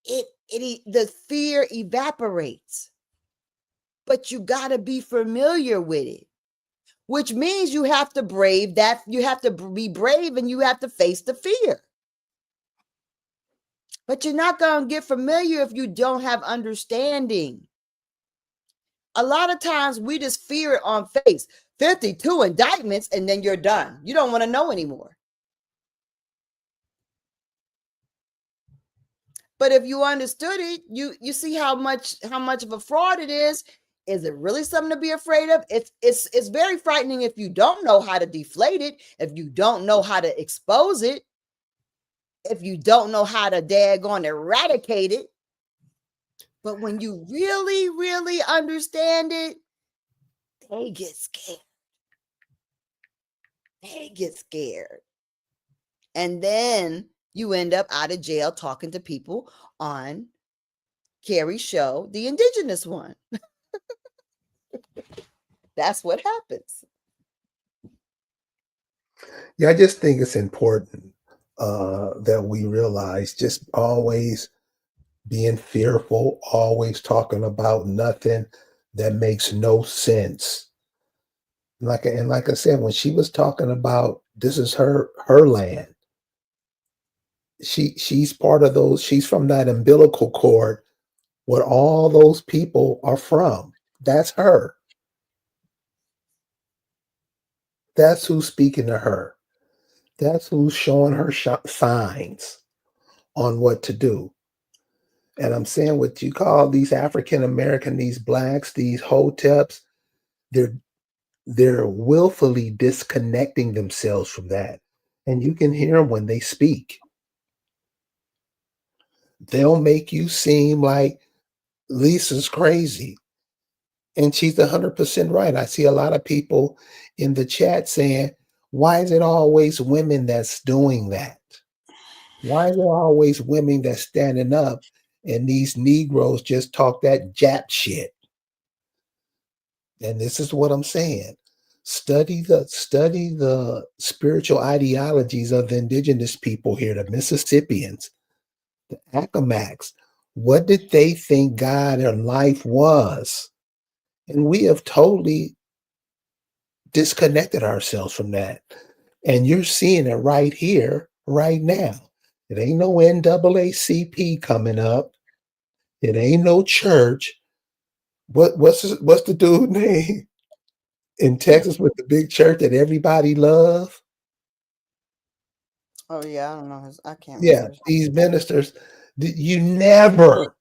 the fear evaporates. But you got to be familiar with it, which means you have to brave that. You have to be brave and you have to face the fear. But you're not going to get familiar if you don't have understanding. A lot of times we just fear it on face. 52 indictments and then you're done. You don't want to know anymore. But if you understood it, you see how much of a fraud it is. Is it really something to be afraid of? It's very frightening if you don't know how to deflate it, if you don't know how to expose it, if you don't know how to daggone eradicate it. But when you really, really understand it, they get scared. They get scared. And then you end up out of jail talking to people on Carrie's show, the Indigenous one. That's what happens. Yeah, I just think it's important that we realize just always being fearful, always talking about nothing that makes no sense. Like I said, when she was talking about this is her land, she's part of those. She's from that umbilical cord where all those people are from. That's her. That's who's speaking to her. That's who's showing her signs on what to do. And I'm saying what you call these African American, these blacks, these hoteps, they're willfully disconnecting themselves from that. And you can hear them when they speak. They'll make you seem like Lisa's crazy. And she's 100% right. I see a lot of people in the chat saying, why is it always women that's doing that? Why is it always women that's standing up and these Negroes just talk that Jap shit? And this is what I'm saying. Study the spiritual ideologies of the indigenous people here, the Mississippians, the Accomacs. What did they think God and life was? And we have totally disconnected ourselves from that. And you're seeing it right here, right now. It ain't no NAACP coming up. It ain't no church. What's the dude name in Texas with the big church that everybody love? Oh yeah, I don't know. I can't remember. Yeah, these ministers, you never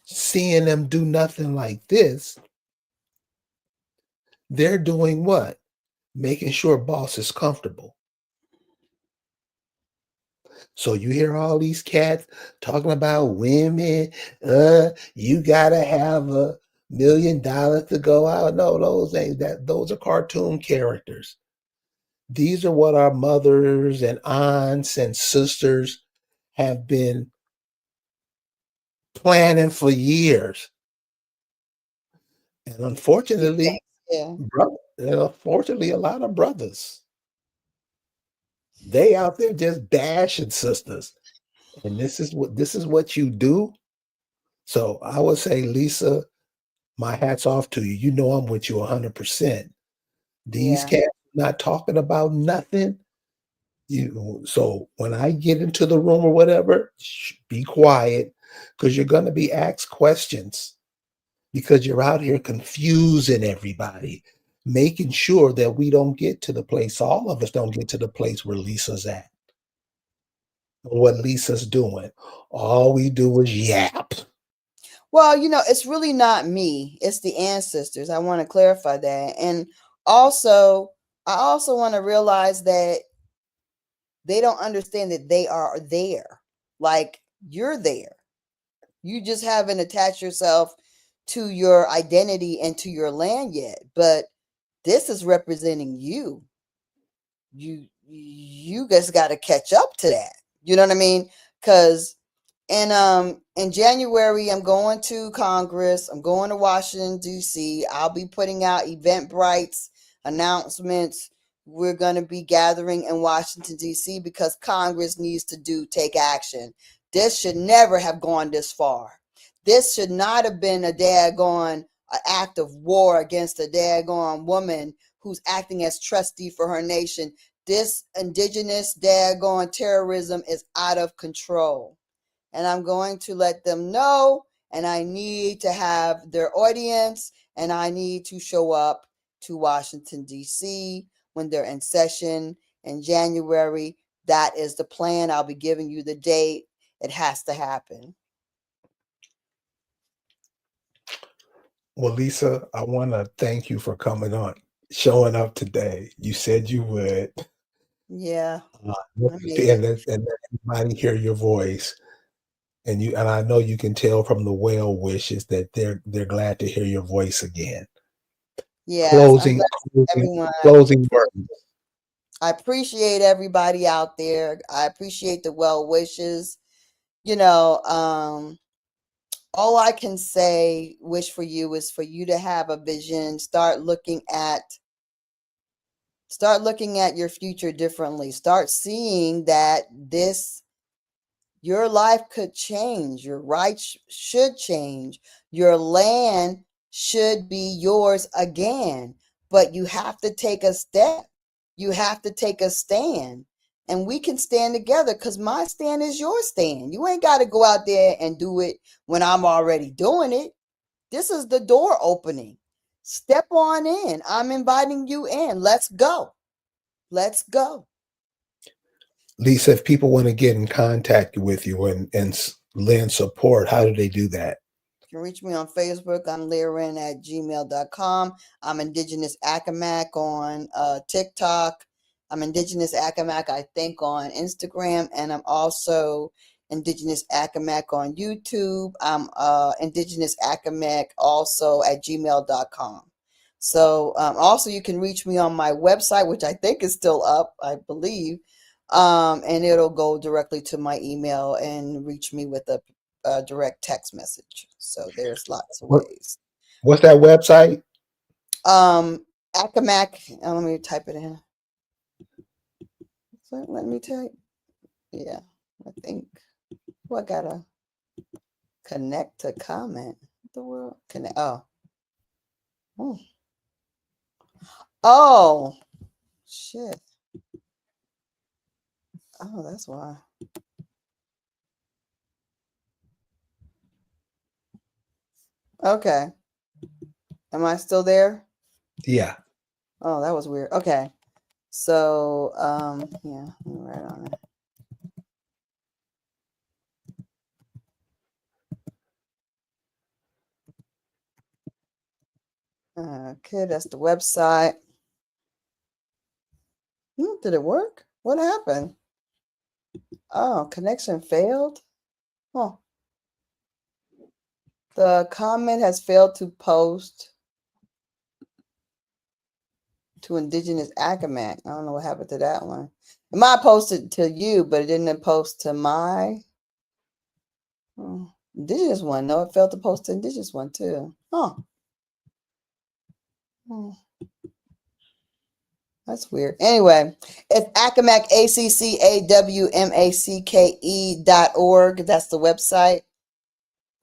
seeing them do nothing like this. They're doing what? Making sure boss is comfortable. So you hear all these cats talking about women, you gotta have $1 million to go out. No, those ain't that. Those are cartoon characters. These are what our mothers and aunts and sisters have been planning for years. And unfortunately, Yeah. unfortunately, a lot of brothers, they out there just bashing sisters. And this is what you do. So I would say, Lisa, my hat's off to you. You know I'm with you 100%. These Yeah. cats not talking about nothing. So when I get into the room or whatever, be quiet because you're going to be asked questions because you're out here confusing everybody, making sure that we don't get to the place, all of us don't get to the place where Lisa's at, what Lisa's doing. All we do is yap. Well, it's really not me. It's the ancestors. I want to clarify that. And also, I also want to realize that they don't understand that they are there. Like, you're there. You just haven't attached yourself to your identity and to your land yet. But this is representing you. You just got to catch up to that. You know what I mean? Because in January, I'm going to Congress. I'm going to Washington, D.C. I'll be putting out Eventbrite's announcements. We're going to be gathering in Washington, D.C. because Congress needs to take action. This should never have gone this far. This should not have been a daggone act of war against a daggone woman who's acting as trustee for her nation. This indigenous daggone terrorism is out of control. And I'm going to let them know, and I need to have their audience, and I need to show up to Washington, D.C. when they're in session in January. That is the plan. I'll be giving you the date. It has to happen. Well, Lisa, I want to thank you for coming on, showing up today. You said you would. Yeah, Uh, I made it. and let everybody hear your voice. And I know you can tell from the well wishes that they're glad to hear your voice again. Yes, I'm Closing, glad closing, everyone. closing words. I appreciate everybody out there. I appreciate the well wishes. You know, all I can wish for you is for you to have a vision. Start looking at your future differently. Start seeing that your life could change. Your rights should change. Your land should be yours again. But you have to take a step. You have to take a stand. And we can stand together because my stand is your stand. You ain't got to go out there and do it when I'm already doing it. This is the door opening. Step on in. I'm inviting you in. Let's go. Let's go. Lisa, if people want to get in contact with you and lend support, how do they do that? You can reach me on Facebook. I'm Learin@gmail.com. I'm Indigenous Accomack on TikTok. I'm Indigenous Accomack, I think, on Instagram. And I'm also Indigenous Accomack on YouTube. I'm Indigenous Accomack also at gmail.com. So also you can reach me on my website, which I think is still up, I believe. And it'll go directly to my email and reach me with a direct text message. So there's lots of What, ways. what's that website? Accomack. Let me type it in. So let me type. Yeah, I think. Well, I gotta connect to comment. What the world? Connect. Oh. Oh. Shit. Oh, that's why. Okay. Am I still there? Yeah. Oh, that was weird. Okay. So, yeah, let me write on it. Okay, that's the website. Did it work? What happened? Oh, connection failed? Huh. The comment has failed to post to Indigenous Accomac. I don't know what happened to that one. It might have posted to you, but it didn't post to my Indigenous one. No, it failed to post to Indigenous one too. Huh. That's weird. Anyway, it's Accomac, ACCAWMACKE.org. That's the website.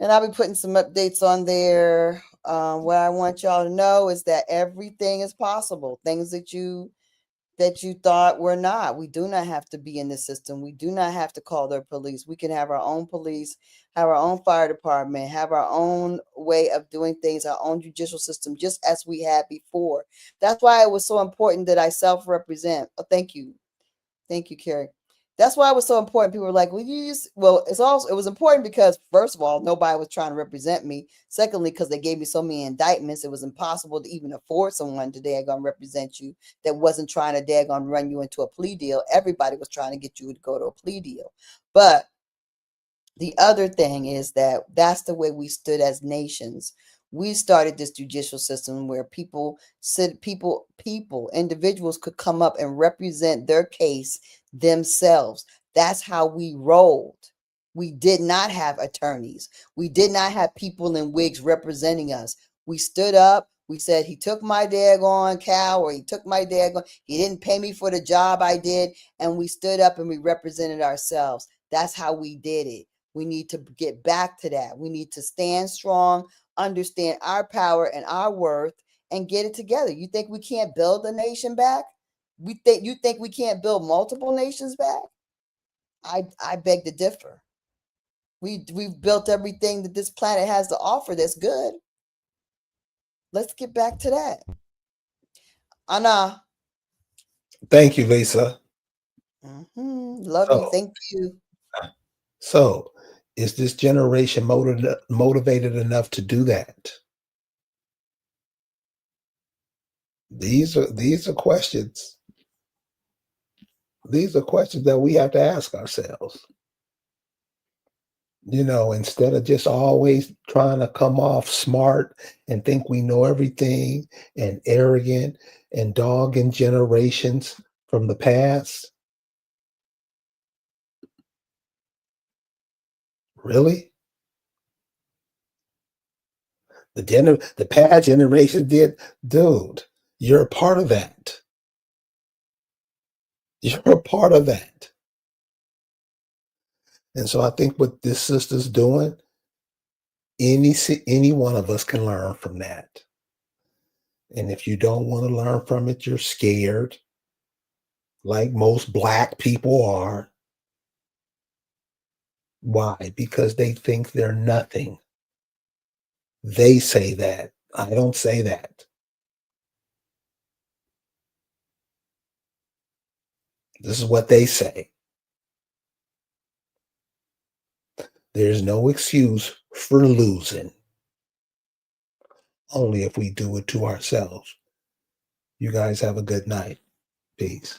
And I'll be putting some updates on there. What I want y'all to know is that everything is possible. Things that you thought were not. We do not have to be in the system. We do not have to call the police. We can have our own police, have our own fire department, have our own way of doing things, our own judicial system, just as we had before. That's why it was so important that I self-represent. Oh, thank you. Thank you, Carrie. That's why it was so important. People were like, well, it was important because, first of all, nobody was trying to represent me. Secondly, because they gave me so many indictments, it was impossible to even afford someone to daggone represent you that wasn't trying to daggone run you into a plea deal. Everybody was trying to get you to go to a plea deal. But the other thing is that that's the way we stood as nations. We started this judicial system where individuals could come up and represent their case themselves. That's how we rolled. We did not have attorneys. We did not have people in wigs representing us. We stood up. We said, he took my daggone cow, or he took my daggone, he didn't pay me for the job I did. And we stood up and we represented ourselves. That's how we did it. We need to get back to that. We need to stand strong, understand our power and our worth, and get it together. You think we can't build a nation back? You think we can't build multiple nations back? I beg to differ. We've built everything that this planet has to offer that's good. Let's get back to that. Anna. Thank you, Lisa. Love you. Thank you. So, is this generation motivated enough to do that? These are questions. These are questions that we have to ask ourselves. You know, instead of just always trying to come off smart and think we know everything and arrogant and dogging generations from the past. Really? The past generation did, dude, you're a part of that. You're a part of that. And so I think what this sister's doing, any one of us can learn from that. And if you don't want to learn from it, you're scared, like most Black people are. Why? Because they think they're nothing. They say that. I don't say that. This is what they say. There's no excuse for losing. Only if we do it to ourselves. You guys have a good night. Peace.